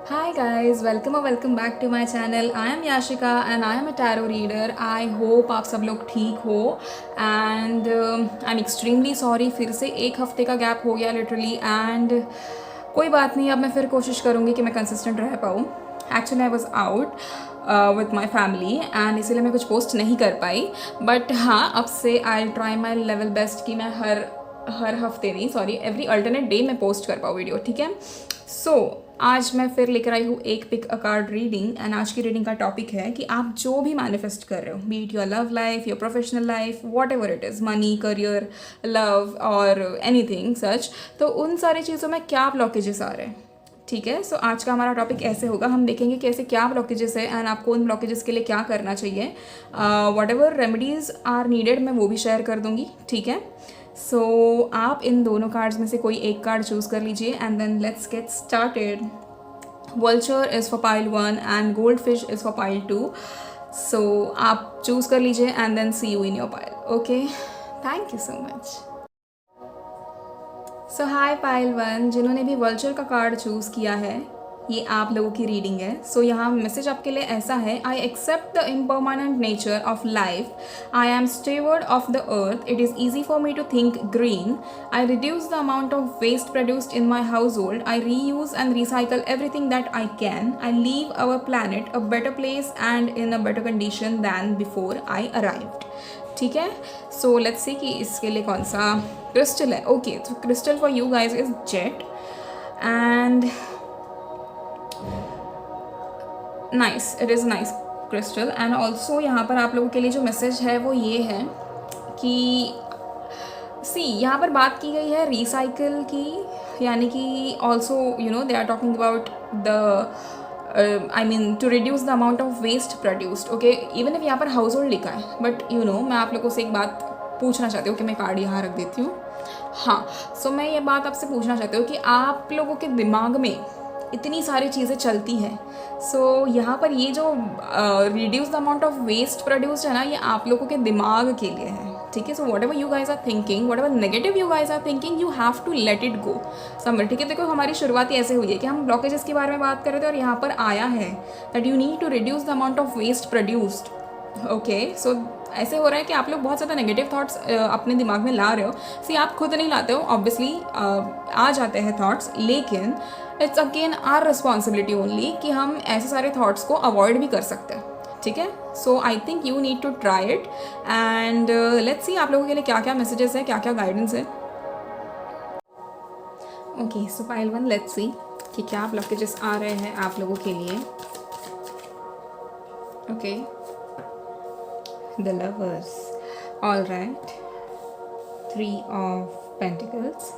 Hi guys, welcome or welcome back to my channel. I am Yashika and I am a tarot reader. I hope आप सब लोग ठीक हो and I'm extremely sorry फिर से एक हफ्ते का गैप हो गया literally and कोई बात नहीं, अब मैं फिर कोशिश करूँगी कि मैं कंसिस्टेंट रह पाऊँ. Actually I was out with my family and इसीलिए मैं कुछ पोस्ट नहीं कर पाई. बट हाँ, अब से I try my level best कि मैं हर हफ्ते नहीं, सॉरी, एवरी अल्टरनेट डे मैं पोस्ट कर पाऊँ वीडियो. ठीक है. सो आज मैं फिर लेकर आई हूँ एक pick a card reading and आज की रीडिंग का टॉपिक है कि आप जो भी मैनिफेस्ट कर रहे हो, B it your love life, your professional life, what ever it is, money, career, love और एनीथिंग सच, तो उन सारी चीज़ों में क्या ब्लॉकेजेस आ रहे हैं. ठीक है. सो आज का हमारा टॉपिक ऐसे होगा, हम देखेंगे कि ऐसे क्या ब्लॉकेजेस है एंड आपको उन ब्लॉकेजेस के लिए क्या करना चाहिए. Whatever remedies are needed मैं वो भी शेयर कर दूँगी. ठीक है. सो आप इन दोनों कार्ड्स में से कोई एक कार्ड चूज़ कर लीजिए and then let's get started. Vulture is for pile 1 and goldfish is for pile 2. So आप चूज़ कर लीजिए and then see you in your pile. Okay, thank you so much. So hi pile 1, जिन्होंने भी vulture का card choose किया है, ये आप लोगों की रीडिंग है. सो यहाँ मैसेज आपके लिए ऐसा है: I accept the impermanent nature of life. I am steward of the earth. It is easy for me to think green. I reduce the amount of waste produced in my household. I reuse and recycle everything that I can. I leave our planet a better place and in a better condition than before I arrived. ठीक है. So let's see कि इसके लिए कौन सा crystal है. Okay, तो crystal for you guys is jet and nice, it is nice crystal. And also यहाँ पर आप लोगों के लिए जो मैसेज है वो ये है कि सी यहाँ पर बात की गई है रिसाइकिल की, यानी कि also you know they are talking about the I mean to reduce the amount of waste produced. Okay, even if यहाँ पर हाउस होल्ड लिखा है, बट यू नो मैं आप लोगों से एक बात पूछना चाहती हूँ कि मैं कार्ड यहाँ रख देती हूँ. हाँ, सो मैं ये बात आपसे पूछना चाहती हूँ कि आप लोगों के दिमाग में इतनी सारी चीज़ें चलती हैं. सो यहाँ पर ये जो reduce the amount of waste produced है ना, ये आप लोगों के दिमाग के लिए है. ठीक है. So whatever you guys are thinking, whatever negative you guys are thinking, you have to let it go somewhere. ठीक है. देखो, हमारी शुरुआत ही ऐसे हुई है कि हम ब्लॉकेजेस के बारे में बात कर रहे थे और यहाँ पर आया है that you need to reduce the amount of waste produced. Okay, so ऐसे हो रहा है कि आप लोग बहुत ज़्यादा नेगेटिव थॉट्स अपने दिमाग में ला रहे हो. सी आप खुद नहीं लाते हो, ऑब्वियसली आ जाते हैं थॉट्स, लेकिन it's again our responsibility only कि हम ऐसे सारे थॉट्स को अवॉइड भी कर सकते हैं. ठीक है. So I think you need to try it and let's see आप लोगों के लिए क्या क्या मैसेजेस है, क्या क्या गाइडेंस है. Okay, so pile 1, let's see कि क्या ब्लॉकेजेस आ रहे हैं आप लोगों के लिए. Okay, the lovers. All right, 3 of pentacles,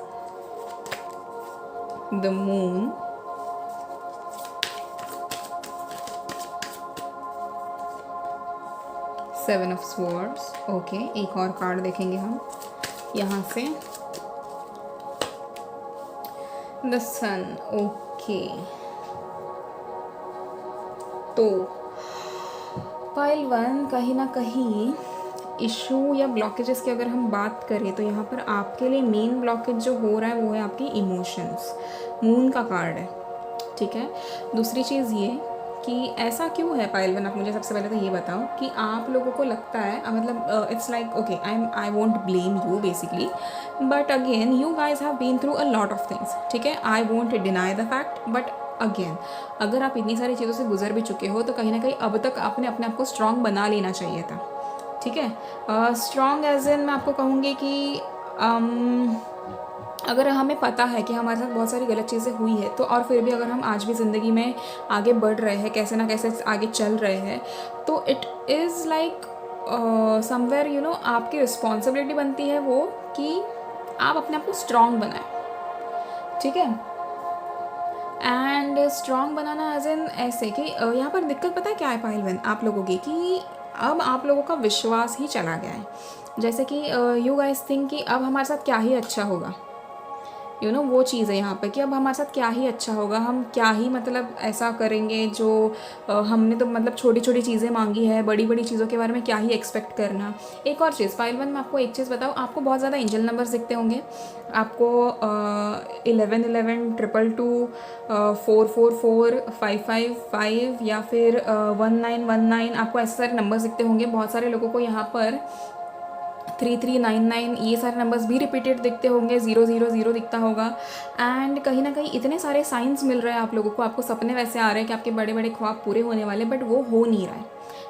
the moon, 7 of swords. Okay, एक और कार्ड देखेंगे हम यहाँ से, the sun. ओके, तो पाइल 1, कहीं ना कहीं इशू या ब्लॉकेजेस की अगर हम बात करें तो यहाँ पर आपके लिए मेन ब्लॉकेज जो हो रहा है वो है आपकी इमोशंस. मून का कार्ड है. ठीक है. दूसरी चीज़ ये कि ऐसा क्यों है पाइल 1, आप मुझे सबसे पहले तो ये बताओ कि आप लोगों को लगता है मतलब it's like okay, I won't blame you basically, but again you guys have been through a lot of things. ठीक है. I won't deny the fact, but again अगर आप इतनी सारी चीज़ों से गुजर भी चुके हो तो कहीं ना कहीं अब तक आपने अपने आप को स्ट्रॉन्ग बना लेना चाहिए था. ठीक है. स्ट्रॉन्ग एज इन मैं आपको कहूँगी कि अगर हमें पता है कि हमारे साथ बहुत सारी गलत चीज़ें हुई है तो और फिर भी अगर हम आज भी ज़िंदगी में आगे बढ़ रहे हैं, कैसे ना कैसे आगे चल रहे हैं, तो it is like somewhere you know आपकी रिस्पॉन्सिबिलिटी बनती है वो कि आप अपने आप को स्ट्रॉन्ग बनाएं. ठीक है. एंड स्ट्रॉन्ग बनाना एज इन ऐसे कि यहाँ पर दिक्कत पता है क्या है पाइल 1 आप लोगों की, कि अब आप लोगों का विश्वास ही चला गया है. जैसे कि यू गाइस थिंक कि अब हमारे साथ क्या ही अच्छा होगा. वो चीज़ है यहाँ पे कि अब हमारे साथ क्या ही अच्छा होगा, हम क्या ही मतलब ऐसा करेंगे जो हमने तो मतलब छोटी छोटी चीज़ें मांगी है, बड़ी बड़ी चीज़ों के बारे में क्या ही एक्सपेक्ट करना। एक और चीज़ पाइल वन, मैं आपको एक चीज़ बताऊँ, आपको बहुत ज़्यादा एंजल नंबर्स दिखते होंगे आपको, 11 11 222 444 555 या फिर 1919, आपको ऐसे सारे नंबर्स दिखते होंगे। बहुत सारे लोगों को यहाँ पर 3399 ये सारे नंबर्स भी रिपीटेड दिखते होंगे, 000 दिखता होगा। एंड कहीं ना कहीं इतने सारे साइंस मिल रहे हैं आप लोगों को, आपको सपने वैसे आ रहे हैं कि आपके बड़े बड़े ख्वाब पूरे होने वाले, बट वो हो नहीं रहा है,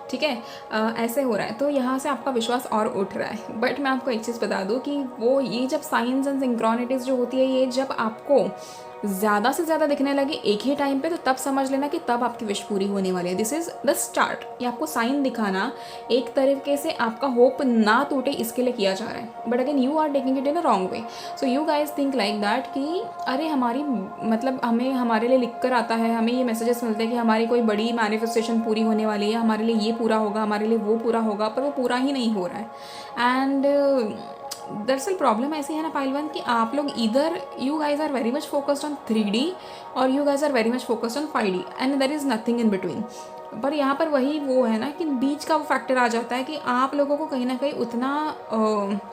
ठीक है। ऐसे हो रहा है, तो यहाँ से आपका विश्वास और उठ रहा है। बट मैं आपको एक चीज़ बता दूँ कि वो ये जब साइंस एंड सिंक्रोनिटीज़ जो होती है, ये जब आपको ज़्यादा से ज़्यादा दिखने लगे एक ही टाइम पे, तो तब समझ लेना कि तब आपकी विश पूरी होने वाली है। This is the start. ये आपको साइन दिखाना एक तरीके से आपका होप ना टूटे इसके लिए किया जा रहा है। But again you are taking it in a wrong way. So you guys think like that कि अरे हमारी मतलब हमें हमारे लिए लिख कर आता है, हमें ये मैसेजेस मिलते हैं कि हमारी कोई बड़ी मैनिफेस्टेशन पूरी होने वाली है, हमारे लिए ये पूरा होगा, हमारे लिए वो पूरा होगा, पर वो पूरा ही नहीं हो रहा है। एंड दरअसल प्रॉब्लम ऐसी है ना पाइल वन कि आप लोग इधर you guys are very much focused on 3D और you guys are very much focused on 5D and there is nothing in between. पर यहाँ पर वही वो है ना कि बीच का वो फैक्टर आ जाता है कि आप लोगों को कहीं ना कहीं उतना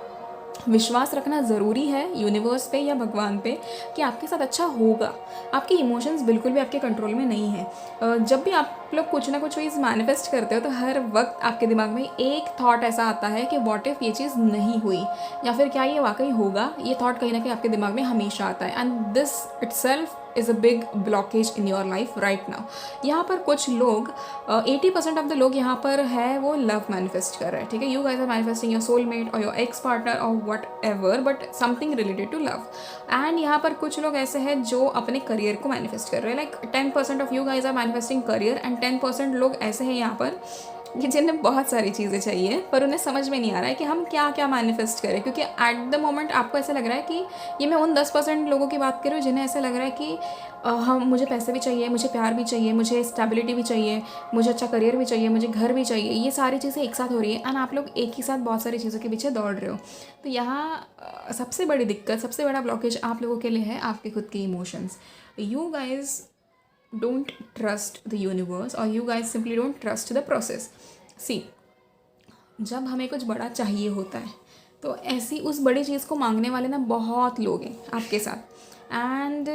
विश्वास रखना ज़रूरी है यूनिवर्स पे या भगवान पे कि आपके साथ अच्छा होगा। आपके इमोशंस बिल्कुल भी आपके कंट्रोल में नहीं है। जब भी आप लोग कुछ ना कुछ चीज़ मैनिफेस्ट करते हो तो हर वक्त आपके दिमाग में एक थॉट ऐसा आता है कि व्हाट इफ़ ये चीज़ नहीं हुई, या फिर क्या ये वाकई होगा। ये थॉट कहीं ना कहीं आपके दिमाग में हमेशा आता है, and this itself is a big blockage in your life right now. यहाँ पर कुछ लोग 80% ऑफ द लोग यहाँ पर है वो लव मैनिफेस्ट कर रहे हैं, ठीक है। You guys are manifesting your soulmate और योर एक्स पार्टनर और whatever, but something related to love. And यहाँ पर कुछ लोग ऐसे हैं जो अपने करियर को मैनिफेस्ट कर रहे हैं। Like 10% of you guys are manifesting career and 10% लोग ऐसे हैं यहाँ पर कि जिन्हें बहुत सारी चीज़ें चाहिए पर उन्हें समझ में नहीं आ रहा है कि हम क्या क्या मैनिफेस्ट करें, क्योंकि एट द मोमेंट आपको ऐसा लग रहा है कि ये मैं उन 10% लोगों की बात कर रही हूँ जिन्हें ऐसा लग रहा है कि हम मुझे पैसे भी चाहिए, मुझे प्यार भी चाहिए, मुझे स्टेबिलिटी भी चाहिए, मुझे अच्छा करियर भी चाहिए, मुझे घर भी चाहिए, ये सारी चीज़ें एक साथ हो रही है एंड आप लोग एक ही साथ बहुत सारी चीज़ों के पीछे दौड़ रहे हो। तो यहाँ सबसे बड़ी दिक्कत, सबसे बड़ा ब्लॉकेज आप लोगों के लिए है आपके खुद के emotions. You guys don't trust the universe or you guys simply don't trust the process. See, जब हमें कुछ बड़ा चाहिए होता है तो ऐसी उस बड़ी चीज़ को मांगने वाले ना बहुत लोग हैं आपके साथ। And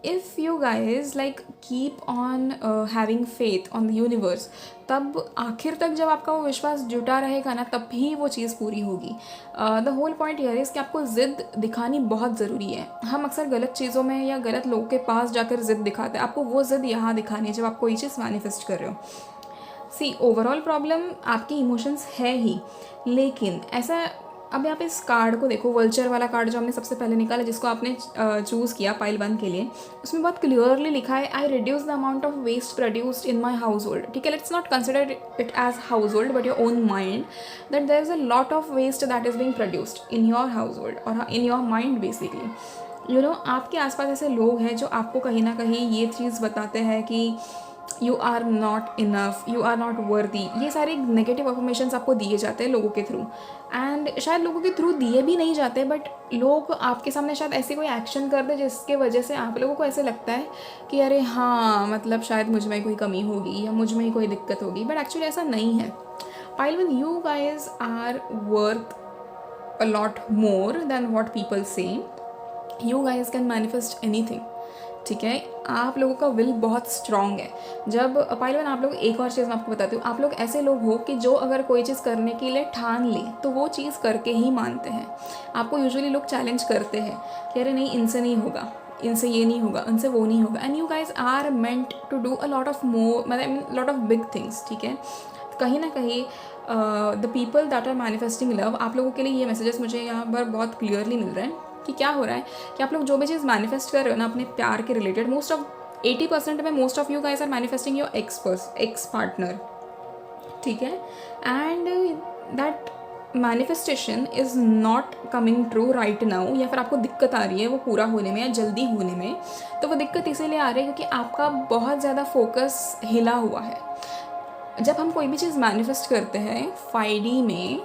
if you guys like keep on having faith on the universe, तब आखिर तक जब आपका वो विश्वास जुटा रहेगा ना, तब ही वो चीज़ पूरी होगी। The whole point here is कि आपको ज़िद दिखानी बहुत ज़रूरी है। हम अक्सर गलत चीज़ों में या गलत लोगों के पास जाकर ज़िद दिखाते हैं। आपको वो ज़िद यहाँ दिखानी है जब आप कोई चीज़ मैनिफेस्ट कर रहे हो। सी, ओवरऑल प्रॉब्लम आपके इमोशंस है ही, लेकिन ऐसा अब आप इस कार्ड को देखो, वल्चर वाला कार्ड जो हमने सबसे पहले निकाला, जिसको आपने चूज़ किया पाइल 1 के लिए, उसमें बहुत क्लियरली लिखा है I reduce the amount of waste produced in my household. ठीक है, let's not consider it as household but your own mind, that there is a lot of waste that is being produced in your household और in your mind basically. You know, आपके आसपास ऐसे लोग हैं जो आपको कहीं ना कहीं ये चीज़ बताते हैं कि you are not enough, you are not worthy. ये सारे नेगेटिव अफर्मेशंस आपको दिए जाते हैं लोगों के थ्रू, एंड शायद लोगों के थ्रू दिए भी नहीं जाते, बट लोग आपके सामने शायद ऐसे कोई एक्शन कर दे जिसके वजह से आप लोगों को ऐसे लगता है कि अरे हाँ, मतलब शायद मुझ में कोई कमी होगी या मुझ में ही कोई दिक्कत होगी, बट एक्चुअली ऐसा नहीं है। Pile one, you guys are worth a lot more than what people say. You guys can manifest anything, ठीक है। आप लोगों का विल बहुत स्ट्रांग है। जब पाइल वन, आप लोग एक और चीज़ मैं आपको बताती हूँ, आप लोग ऐसे लोग हो कि जो अगर कोई चीज़ करने के लिए ठान ले तो वो चीज़ करके ही मानते हैं। आपको यूजुअली लोग चैलेंज करते हैं कि अरे नहीं, इनसे नहीं होगा, इनसे ये नहीं होगा, उनसे वो नहीं होगा, and you guys are meant to do a lot of more, मतलब लॉट ऑफ बिग थिंग्स, ठीक है। कहीं ना कहीं the people that are manifesting love, आप लोगों के लिए ये मैसेजेस मुझे यहाँ पर बहुत क्लियरली मिल रहे हैं कि क्या हो रहा है कि आप लोग जो भी चीज़ मैनिफेस्ट कर रहे हो ना अपने प्यार के रिलेटेड, मोस्ट ऑफ 80% में most of you guys are manifesting your ex partner, ठीक है। And that manifestation is not coming true right now, या फिर आपको दिक्कत आ रही है वो पूरा होने में या जल्दी होने में, तो वो दिक्कत इसीलिए आ रही है क्योंकि आपका बहुत ज़्यादा फोकस हिला हुआ है। जब हम कोई भी चीज़ मैनिफेस्ट करते हैं 5D में,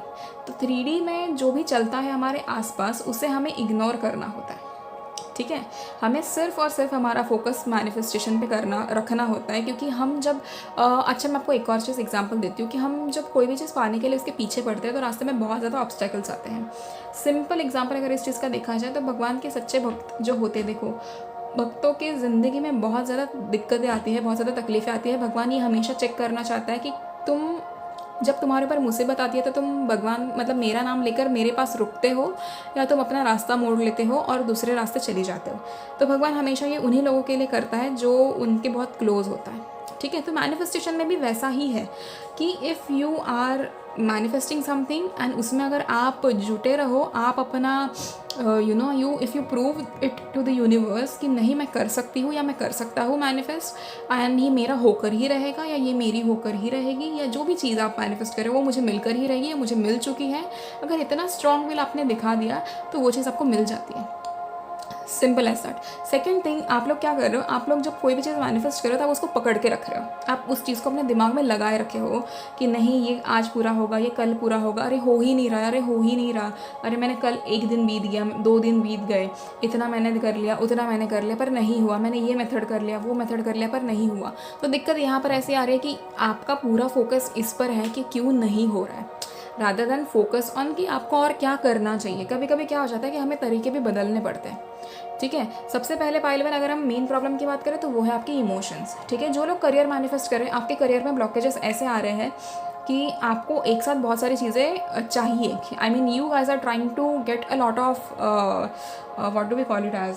तो 3D में जो भी चलता है हमारे आसपास उसे हमें इग्नोर करना होता है, ठीक है, हमें सिर्फ और सिर्फ हमारा फोकस मैनिफेस्टेशन पे रखना होता है, क्योंकि हम जब अच्छा, मैं आपको एक और चीज़ एग्जांपल देती हूँ कि हम जब कोई भी चीज़ पाने के लिए उसके पीछे पड़ते हैं तो रास्ते में बहुत ज़्यादा ऑब्स्टेकल्स आते हैं। सिंपल एग्जांपल अगर इस चीज़ का देखा जाए तो भगवान के सच्चे भक्त जो होते हैं, देखो भक्तों की ज़िंदगी में बहुत ज़्यादा दिक्कतें आती है, बहुत ज़्यादा तकलीफ़ें आती है। भगवान ये हमेशा चेक करना चाहता है कि तुम, जब तुम्हारे ऊपर मुसीबत आती है तो तुम भगवान मतलब मेरा नाम लेकर मेरे पास रुकते हो या तुम अपना रास्ता मोड़ लेते हो और दूसरे रास्ते चले जाते हो। तो भगवान हमेशा ये उन्हीं लोगों के लिए करता है जो उनके बहुत क्लोज होता है। ठीक है, तो मैनिफेस्टेशन में भी वैसा ही है कि if you are manifesting something and उसमें अगर आप जुटे रहो, आप अपना if you prove it to the universe कि नहीं मैं कर सकती हूँ या मैं कर सकता हूँ मैनिफेस्ट, एंड ये मेरा होकर ही रहेगा या ये मेरी होकर ही रहेगी, या जो भी चीज़ आप मैनिफेस्ट करें वो मुझे मिलकर ही रहेगी या मुझे मिल चुकी है, अगर इतना स्ट्रॉन्ग विल आपने दिखा दिया तो वो चीज़ आपको मिल जाती है। Simple as that. Second thing, आप लोग क्या कर रहे हो, आप लोग जब कोई भी चीज़ मैनिफेस्ट कर रहे हो तो आप उसको पकड़ के रख रहे हो, आप उस चीज़ को अपने दिमाग में लगाए रखे हो कि नहीं ये आज पूरा होगा, ये कल पूरा होगा, अरे हो ही नहीं रहा, अरे हो ही नहीं रहा, अरे मैंने कल 1 दिन बीत गया, 2 दिन बीत गए, इतना मैंने कर लिया, उतना मैंने कर लिया पर नहीं हुआ, मैंने ये मेथड कर लिया, वो मेथड कर लिया पर नहीं हुआ। तो दिक्कत यहाँ पर ऐसे आ रही है कि आपका पूरा फोकस इस पर है कि क्यों नहीं हो रहा है, रादर देन फोकस ऑन कि आपको और क्या करना चाहिए। कभी कभी क्या हो जाता है कि हमें तरीके भी बदलने पड़ते हैं। ठीक है, सबसे पहले पाइलवन अगर हम मेन प्रॉब्लम की बात करें तो वो है आपके इमोशंस। ठीक है, जो लोग करियर मैनिफेस्ट करें, आपके करियर में ब्लॉकेजेस ऐसे आ रहे हैं कि आपको एक साथ बहुत सारी चीज़ें चाहिए। I mean you guys are trying to get a lot of what do we call it as,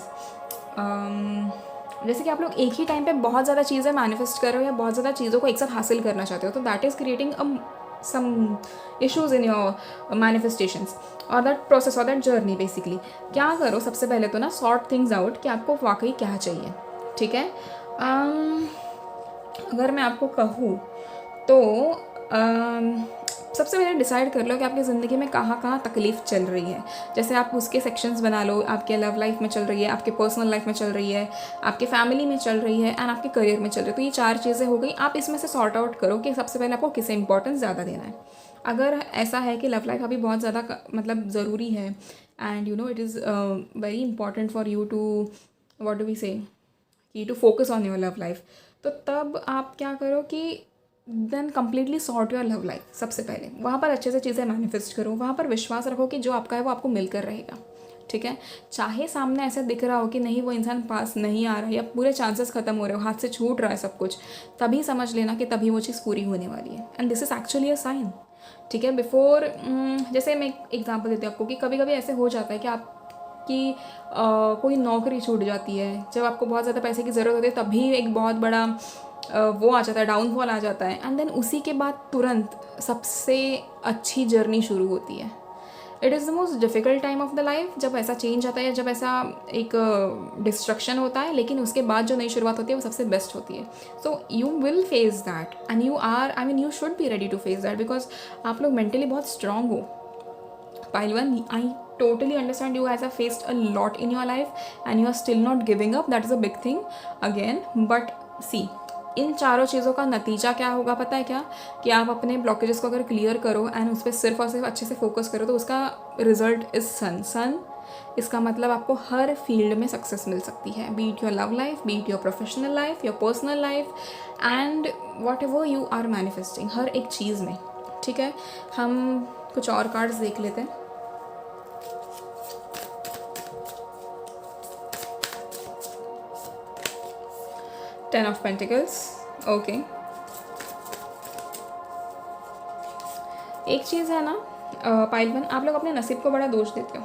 जैसे कि आप लोग एक ही टाइम पे बहुत ज़्यादा चीज़ें मैनिफेस्ट कर रहे हो या बहुत ज़्यादा चीज़ों को एक साथ हासिल करना चाहते हो, तो that is creating some issues in your manifestations or that process or that journey basically। क्या करो, सबसे पहले तो ना sort things out कि आपको वाकई क्या चाहिए। ठीक है, अगर मैं आपको कहूँ तो सबसे पहले डिसाइड कर लो कि आपकी ज़िंदगी में कहाँ कहाँ तकलीफ़ चल रही है। जैसे आप उसके सेक्शंस बना लो, आपके लव लाइफ में चल रही है, आपके पर्सनल लाइफ में चल रही है, आपके फैमिली में चल रही है एंड आपके करियर में चल रही है। तो ये 4 चीज़ें हो गई। आप इसमें से सॉर्ट आउट करो कि सबसे पहले आपको किसे इंपॉर्टेंस ज़्यादा देना है। अगर ऐसा है कि लव लाइफ अभी बहुत ज़्यादा मतलब ज़रूरी है and it is very important for you to what do we say कि to focus on your love life, तो तब आप क्या करो कि then completely sort your love life. सबसे पहले वहाँ पर अच्छे से चीज़ें मैनिफेस्ट करो, वहाँ पर विश्वास रखो कि जो आपका है वो आपको मिलकर रहेगा। ठीक है, चाहे सामने ऐसा दिख रहा हो कि नहीं वो इंसान पास नहीं आ रहा है या पूरे चांसेस खत्म हो रहे हो, हाथ से छूट रहा है सब कुछ, तभी समझ लेना कि तभी वो चीज़ पूरी होने वाली है and this is actually a sign. ठीक है, बिफोर जैसे मैं एक एग्जाम्पल देती हूँ आपको कि कभी कभी ऐसे हो जाता है कि आपकी कोई नौकरी छूट जाती है, जब आपको बहुत ज़्यादा पैसे की ज़रूरत होती है तभी एक बहुत बड़ा वो आ जाता है, डाउनफॉल आ जाता है एंड देन उसी के बाद तुरंत सबसे अच्छी जर्नी शुरू होती है। It is the most difficult time of the life जब ऐसा चेंज आता है, जब ऐसा एक डिस्ट्रक्शन होता है, लेकिन उसके बाद जो नई शुरुआत होती है वो सबसे बेस्ट होती है। So you will face that and you are, I mean you should be ready to face that because आप लोग मेंटली बहुत स्ट्रांग हो। Pahilwan, I totally understand you guys have faced a lot in your life and you are still not giving up. That is a big thing again. But see, इन चारों चीज़ों का नतीजा क्या होगा पता है क्या, कि आप अपने ब्लॉकेजेस को अगर क्लियर करो एंड उस पर सिर्फ और सिर्फ अच्छे से फोकस करो तो उसका रिजल्ट इज़ सन। इसका मतलब आपको हर फील्ड में सक्सेस मिल सकती है, be it your love life, be it your professional life, your personal life and whatever you are manifesting, हर एक चीज़ में। ठीक है, हम कुछ और कार्ड्स देख लेते हैं। Ten of Pentacles, okay. एक चीज़ है ना पाइलवन, आप लोग अपने नसीब को बड़ा दोष देते हो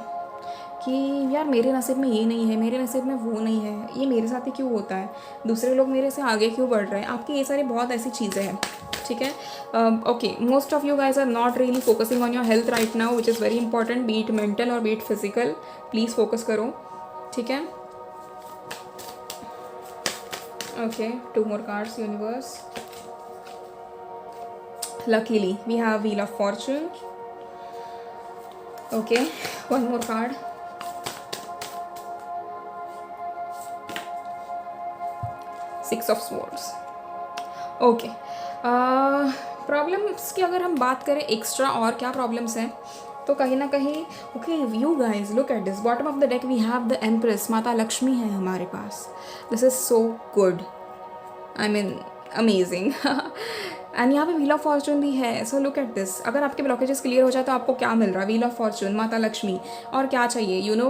कि यार मेरे नसीब में ये नहीं है, मेरे नसीब में वो नहीं है, ये मेरे साथ ही क्यों होता है, दूसरे लोग मेरे से आगे क्यों बढ़ रहे हैं। आपकी ये सारी बहुत ऐसी चीज़ें हैं। ठीक है, okay, most of you guys are not really focusing on your health right now which is very important, be it mental और be it physical. Please focus करो। ठीक है, okay, 2 more cards, universe. Luckily we have Wheel of Fortune. Okay, 1 more card. Six of Swords. Okay, problems की अगर हम बात करें extra और क्या प्रॉब्लम्स हैं, तो कहीं ना कहीं okay you guys look at this bottom of the deck we have the empress, Mata Lakshmi है हमारे पास. This is so good, I mean amazing. And यहाँ पे व्हील ऑफ फॉर्चून भी है. सो लुक एट दिस, अगर आपके ब्लॉकेजेस क्लियर हो जाए तो आपको क्या मिल रहा है? व्हील ऑफ फॉर्चून, माता लक्ष्मी, और क्या चाहिए? You know,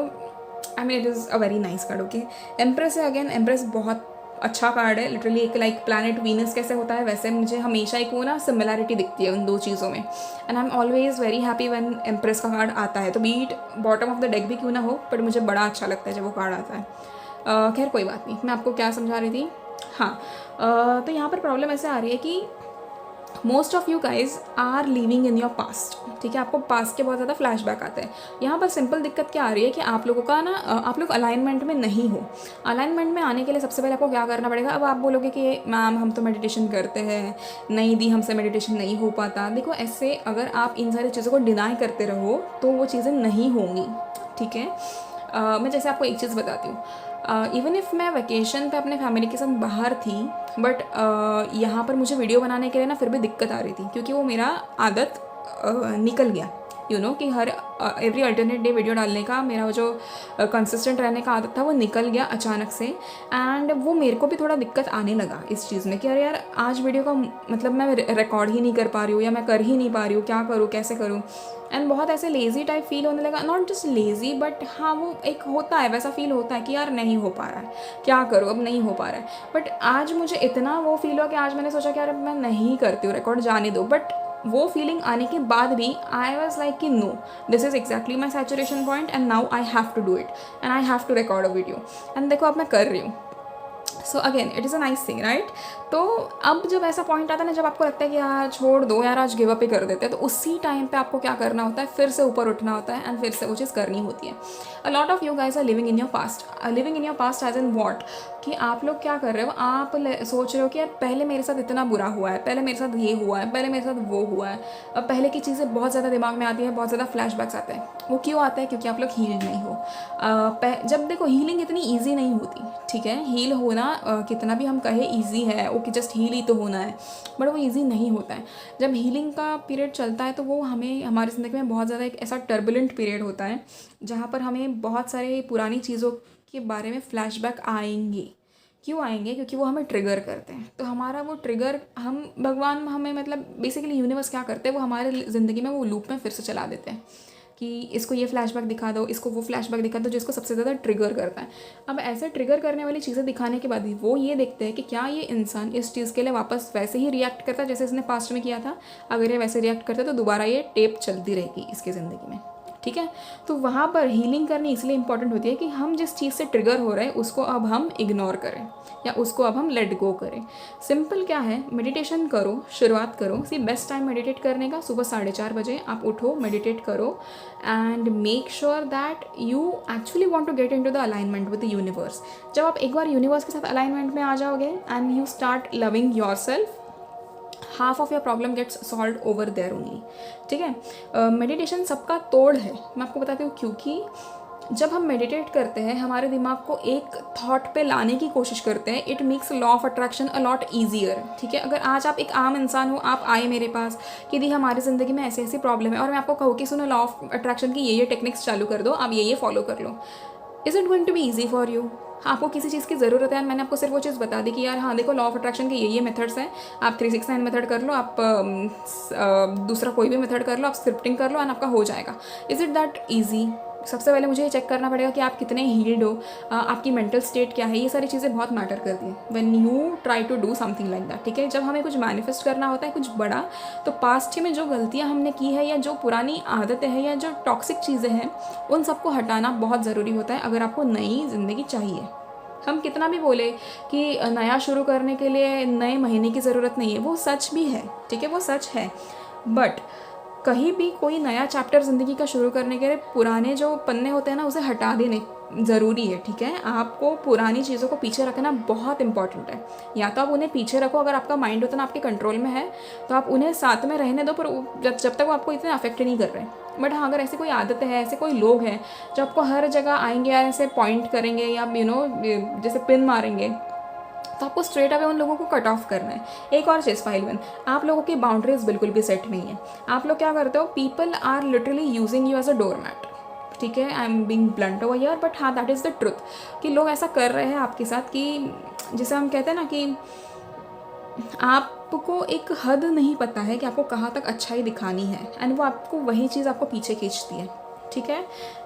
I mean it is a very nice card. Okay, empress है. अगेन एम्प्रेस बहुत अच्छा कार्ड है. लिटरली एक लाइक प्लैनेट वीनस कैसे होता है वैसे मुझे हमेशा एक वो ना सिमिलैरिटी दिखती है उन दो चीज़ों में. And I am always very happy when empress का कार्ड आता है. तो beat bottom of the deck भी क्यों ना हो, बट मुझे बड़ा अच्छा लगता है जब वो कार्ड आता है. खैर कोई बात नहीं, मैं आपको क्या समझा रही थी. हाँ, तो यहाँ पर प्रॉब्लम ऐसे आ रही है कि most of you guys are living in your past. ठीक है, आपको पास्ट के बहुत ज़्यादा फ्लैशबैक आते हैं. यहाँ पर सिंपल दिक्कत क्या आ रही है कि आप लोगों का ना आप लोग अलाइनमेंट में नहीं हो. अलाइनमेंट में आने के लिए सबसे पहले आपको क्या करना पड़ेगा. अब आप बोलोगे कि मैम हम तो मेडिटेशन करते हैं, नहीं दी हमसे मेडिटेशन नहीं हो पाता. देखो ऐसे अगर आप इन सारी चीज़ों को डिनाई करते रहो तो वो चीज़ें नहीं होंगी. ठीक है, मैं जैसे आपको एक चीज़ बताती हूँ. इवन इफ़ मैं वेकेशन पे अपने फैमिली के साथ बाहर थी, बट यहाँ पर मुझे वीडियो बनाने के लिए ना फिर भी दिक्कत आ रही थी, क्योंकि वो मेरा आदत निकल गया. यू नो कि हर एवरी अल्टरनेट डे वीडियो डालने का मेरा वो जो कंसिस्टेंट रहने का आदत था वो निकल गया अचानक से. एंड वो मेरे को भी थोड़ा दिक्कत आने लगा इस चीज़ में कि अरे यार आज वीडियो का मतलब मैं रिकॉर्ड ही नहीं कर पा रही हूँ, या मैं कर ही नहीं पा रही हूँ, क्या करूँ कैसे करूँ. एंड बहुत ऐसे लेज़ी टाइप फील होने लगा. नॉट जस्ट लेज़ी, बट हाँ वो एक होता है, वैसा फील होता है कि यार नहीं हो पा रहा है, क्या करूँ अब नहीं हो पा रहा है. बट आज मुझे इतना वो फील हुआ कि आज मैंने सोचा कि यार मैं नहीं करती हूँ रिकॉर्ड, जाने दो. बट वो फीलिंग आने के बाद भी आई वॉज लाइक कि no, this is exactly my saturation point and now I have to do it and I have to record a video. And देखो अब मैं कर रही हूँ. So again it is a nice thing, right. तो अब जब ऐसा पॉइंट आता है ना, जब आपको लगता है कि यार छोड़ दो यार आज गिव अप ही कर देते हैं, तो उसी टाइम पे आपको क्या करना होता है, फिर से ऊपर उठना होता है एंड फिर से वो चीज़ करनी होती है. A lot of you guys are living in your past. Living in your past as in what, कि आप लोग क्या कर रहे हो, आप सोच रहे हो कि यार पहले मेरे साथ इतना बुरा हुआ है, पहले मेरे साथ ये हुआ है, पहले मेरे साथ वो हुआ है. अब पहले की चीज़ें बहुत ज़्यादा दिमाग में आती है, बहुत ज़्यादा फ्लैशबैक्स आते हैं. वो क्यों आता है? क्योंकि आप लोग हील नहीं हो. जब देखो हीलिंग इतनी ईजी नहीं होती. ठीक है, हील होना कितना भी हम कहे ईजी है, ओके जस्ट हील ही तो होना है, बट वो ईजी नहीं होता है. जब हीलिंग का पीरियड चलता है तो वो हमें हमारी ज़िंदगी में बहुत ज़्यादा एक ऐसा टर्बुलेंट पीरियड होता है जहाँ पर हमें बहुत सारे पुरानी चीज़ों के बारे में फ्लैशबैक आएंगे. क्यों आएंगे? क्योंकि वो हमें ट्रिगर करते हैं. तो हमारा वो ट्रिगर हम भगवान हमें मतलब बेसिकली यूनिवर्स क्या करते हैं, वो हमारे ज़िंदगी में वो लूप में फिर से चला देते हैं कि इसको ये फ्लैशबैक दिखा दो, इसको वो फ्लैशबैक दिखा दो, जिसको सबसे ज़्यादा ट्रिगर करता है. अब ऐसे ट्रिगर करने वाली चीज़ें दिखाने के बाद भी वो ये देखते हैं कि क्या ये इंसान इस चीज़ के लिए वापस वैसे ही रिएक्ट करता है जैसे इसने पास्ट में किया था. अगर ये वैसे रिएक्ट करता है तो दोबारा ये टेप चलती रहेगी इसकी ज़िंदगी में. ठीक है, तो वहाँ पर हीलिंग करनी इसलिए इंपॉर्टेंट होती है कि हम जिस चीज़ से ट्रिगर हो रहे हैं उसको अब हम इग्नोर करें या उसको अब हम लेट गो करें. सिंपल क्या है, मेडिटेशन करो, शुरुआत करो. सी बेस्ट टाइम मेडिटेट करने का सुबह 4:30 बजे आप उठो, मेडिटेट करो and make sure that you actually want to get into the alignment with the universe. जब आप एक बार यूनिवर्स के साथ अलाइनमेंट में आ जाओगे and you start loving yourself, half of your problem gets solved over there only. ठीक है, मेडिटेशन सबका तोड़ है. मैं आपको बताती हूँ क्योंकि जब हम मेडिटेट करते हैं हमारे दिमाग को एक थॉट पे लाने की कोशिश करते हैं. It makes law of attraction a lot easier. ठीक है, अगर आज आप एक आम इंसान हो, आप आए मेरे पास कि दी हमारी ज़िंदगी में ऐसी ऐसी प्रॉब्लम है और मैं आपको कहूँ कि सुनो लॉ ऑफ अट्रैक्शन की ये टेक्निक्स चालू कर दो, आप ये फॉलो कर लो. Is it going to be easy for you? आपको किसी चीज़ की ज़रूरत है, मैंने आपको सिर्फ वो चीज़ बता दी कि यार हाँ देखो लॉ ऑफ अट्रैक्शन के ये मेथड्स हैं, आप 369 मेथड कर लो, आप दूसरा कोई भी मेथड कर लो, आप स्क्रिप्टिंग कर लो एंड आपका हो जाएगा. Is it that easy? सबसे पहले मुझे ये चेक करना पड़ेगा कि आप कितने हील्ड हो, आपकी मेंटल स्टेट क्या है. ये सारी चीज़ें बहुत मैटर करती हैं when you try to do something like that. ठीक है, जब हमें कुछ मैनिफेस्ट करना होता है कुछ बड़ा, तो पास्ट में जो गलतियाँ हमने की है या जो पुरानी आदतें हैं या जो टॉक्सिक चीज़ें हैं उन सबको हटाना बहुत ज़रूरी होता है अगर आपको नई ज़िंदगी चाहिए. हम कितना भी बोले कि नया शुरू करने के लिए नए महीने की ज़रूरत नहीं है, वो सच भी है. ठीक है, वो सच है, बट कहीं भी कोई नया चैप्टर ज़िंदगी का शुरू करने के लिए पुराने जो पन्ने होते हैं ना उसे हटा देने ज़रूरी है. ठीक है, आपको पुरानी चीज़ों को पीछे रखना बहुत इंपॉर्टेंट है. या तो आप उन्हें पीछे रखो, अगर आपका माइंड उतना आपके कंट्रोल में है तो आप उन्हें साथ में रहने दो, पर जब तक वो आपको इतने अफेक्ट नहीं कर रहे. बट हाँ, अगर ऐसी कोई आदतें हैं, ऐसे कोई लोग हैं जो आपको हर जगह आएंगे या ऐसे पॉइंट करेंगे या जैसे पिन मारेंगे तो आपको स्ट्रेट अवे उन लोगों को कट ऑफ करना है। एक और चीज़ फाइल वन, आप लोगों की बाउंड्रीज बिल्कुल भी सेट नहीं है। आप लोग क्या करते हो, people are literally using you as a doormat, ठीक है, I am being blunt over here, but हाँ दैट इज़ द ट्रुथ कि लोग ऐसा कर रहे हैं आपके साथ कि जिसे हम कहते हैं ना कि आपको एक हद नहीं पता है कि आपको कहाँ तक अच्छाई दिखानी है, एंड वो आपको वही चीज़ आपको पीछे खींचती है, ठीक है।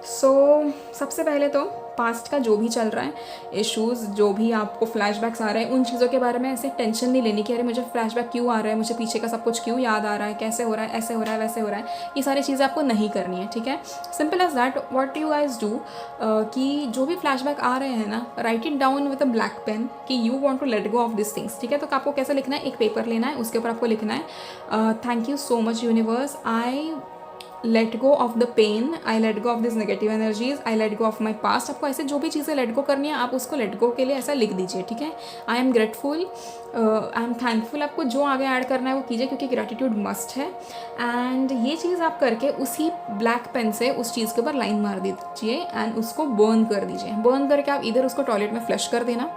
सो सबसे पहले तो पास्ट का जो भी चल रहा है, इश्यूज़ जो भी आपको फ्लैशबैक्स आ रहे हैं, उन चीज़ों के बारे में ऐसे टेंशन नहीं लेनी कि अरे मुझे फ्लैशबैक क्यों आ रहा है, मुझे पीछे का सब कुछ क्यों याद आ रहा है, कैसे हो रहा है, ऐसे हो रहा है, वैसे हो रहा है, ये सारी चीज़ें आपको नहीं करनी है, ठीक है। Simple as that, what you guys do कि जो भी फ्लैशबैक आ रहे हैं ना, write it down with a black pen कि you want to let go of this things, ठीक है। तो आपको कैसे लिखना है, एक पेपर लेना है, उसके ऊपर आपको लिखना है thank you so much universe, I let go of the pain, I let go of this negative energies, I let go of my past. आपको ऐसे जो भी चीज़ें लेट गो करनी है आप उसको लेट गो के लिए ऐसा लिख दीजिए, ठीक है। I am grateful, I am thankful, आपको जो आगे ऐड करना है वो कीजिए क्योंकि ग्रेटिट्यूड मस्ट है। एंड ये चीज़ आप करके उसी ब्लैक पेन से उस चीज़ के ऊपर लाइन मार दीजिए एंड उसको बर्न कर दीजिए। बर्न करके आप इधर उसको टॉयलेट में फ्लश कर देना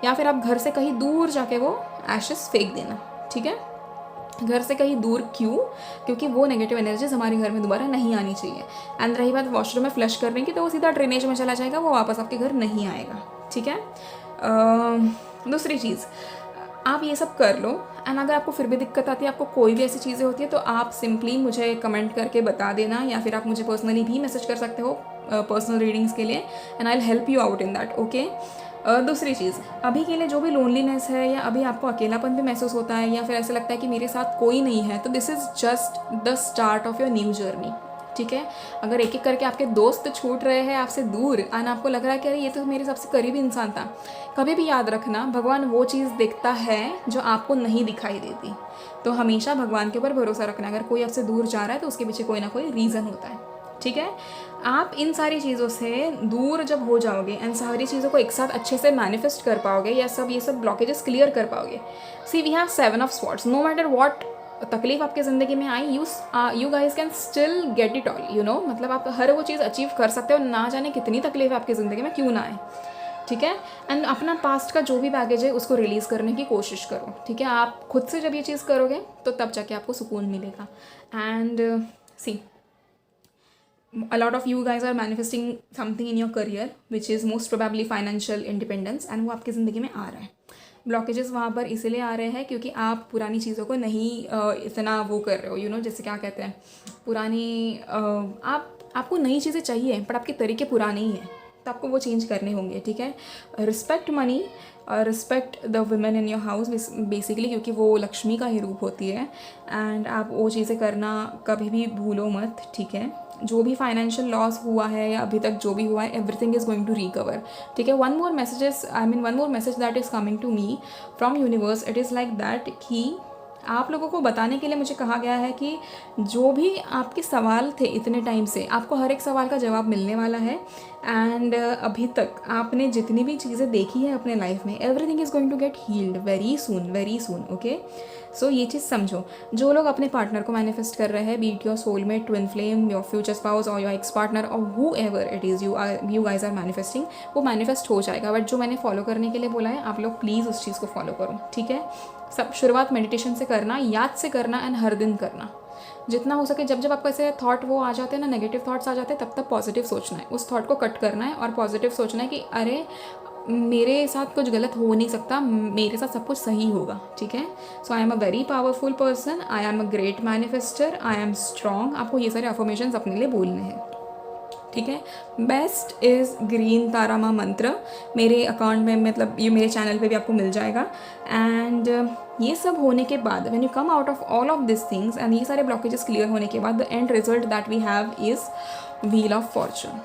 या फिर आप घर से कहीं दूर जाके वो एशेस फेंक देना, ठीक है। घर से कहीं दूर क्यों, क्योंकि वो नेगेटिव एनर्जीज हमारे घर में दोबारा नहीं आनी चाहिए। एंड रही बात वॉशरूम में फ्लश करने की, तो वो सीधा ड्रेनेज में चला जाएगा, वो वापस आपके घर नहीं आएगा, ठीक है। दूसरी चीज़, आप ये सब कर लो एंड अगर आपको फिर भी दिक्कत आती है, आपको कोई भी ऐसी चीज़ें होती है, तो आप सिंपली मुझे कमेंट करके बता देना या फिर आप मुझे पर्सनली भी मैसेज कर सकते हो पर्सनल रीडिंग्स के लिए, and I will help you out in that, okay. दूसरी चीज़, अभी के लिए जो भी लोनलीनेस है या अभी आपको अकेलापन भी महसूस होता है या फिर ऐसा लगता है कि मेरे साथ कोई नहीं है, तो this is just the start of your new journey, ठीक है। अगर एक एक करके आपके दोस्त छूट रहे हैं आपसे दूर एंड आपको लग रहा है कि अरे ये तो मेरे सबसे करीबी इंसान था, कभी भी याद रखना भगवान वो चीज़ देखता है जो आपको नहीं दिखाई देती। तो हमेशा भगवान के ऊपर भरोसा रखना, अगर कोई आपसे दूर जा रहा है तो उसके पीछे कोई ना कोई रीज़न होता है, ठीक है। आप इन सारी चीज़ों से दूर जब हो जाओगे एंड सारी चीज़ों को एक साथ अच्छे से मैनिफेस्ट कर पाओगे या ये सब ब्लॉकेजेस क्लियर कर पाओगे। See we have 7 of swords, no matter what तकलीफ आपके ज़िंदगी में आई, you guys can still get it all, you know, मतलब आप हर वो चीज़ अचीव कर सकते हो, ना जाने कितनी तकलीफ आपकी ज़िंदगी में क्यों ना आए, ठीक है। एंड अपना पास्ट का जो भी बैगेज है उसको रिलीज़ करने की कोशिश करो, ठीक है। आप खुद से जब ये चीज़ करोगे तो तब जाके आपको सुकून मिलेगा। And see, a lot of you guys are manifesting something in your career which is most probably financial independence, and वो आपकी ज़िंदगी में आ रहा है। ब्लॉकेजेस वहाँ पर इसलिए आ रहे हैं क्योंकि आप पुरानी चीज़ों को नहीं इतना वो कर रहे हो, यू नो, जैसे क्या कहते हैं, पुरानी आपको नई चीज़ें चाहिए बट आपके तरीके पुराने ही हैं, तो आपको वो चेंज करने होंगे, ठीक है। Respect money, respect the women in your house basically, क्योंकि वो लक्ष्मी का ही रूप होती है, एंड आप वो चीज़ें करना कभी भी भूलो मत, ठीक है। जो भी फाइनेंशियल लॉस हुआ है या अभी तक जो भी हुआ है, everything is going to recover, ठीक है। One more message that is coming to me from universe, it is like that कि आप लोगों को बताने के लिए मुझे कहा गया है कि जो भी आपके सवाल थे इतने टाइम से, आपको हर एक सवाल का जवाब मिलने वाला है। एंड अभी तक आपने जितनी भी चीज़ें देखी है अपने लाइफ में, everything is going to get healed very soon, okay. So ये चीज़ समझो, जो लोग अपने पार्टनर को मैनिफेस्ट कर रहे हैं, be it your soulmate, twin flame, your future spouse और योर एक्स पार्टनर और whoever it is you guys are manifesting, वो मैनिफेस्ट हो जाएगा। बट जो मैंने फॉलो करने के लिए बोला है, आप लोग प्लीज़ उस चीज़ को फॉलो करो, ठीक है। सब शुरुआत मेडिटेशन से करना, याद से करना एंड हर दिन करना, जितना हो सके। जब आपको ऐसे थॉट वो आ जाते हैं ना, नेगेटिव थॉट्स आ जाते हैं, तब पॉजिटिव सोचना है, उस थॉट को कट करना है और पॉजिटिव सोचना है कि अरे मेरे साथ कुछ गलत हो नहीं सकता, मेरे साथ सब कुछ सही होगा, ठीक है। So I am a very powerful person, I am a great manifester, I am strong. आपको ये सारे अफर्मेशंस अपने लिए बोलने हैं, ठीक है। बेस्ट इज़ ग्रीन तारा माँ मंत्र मेरे अकाउंट में, मतलब ये मेरे चैनल पे भी आपको मिल जाएगा। एंड ये सब होने के बाद, when you come out of all of this things and ये सारे ब्लॉकेजेस क्लियर होने के बाद, the end result that we have is wheel of fortune,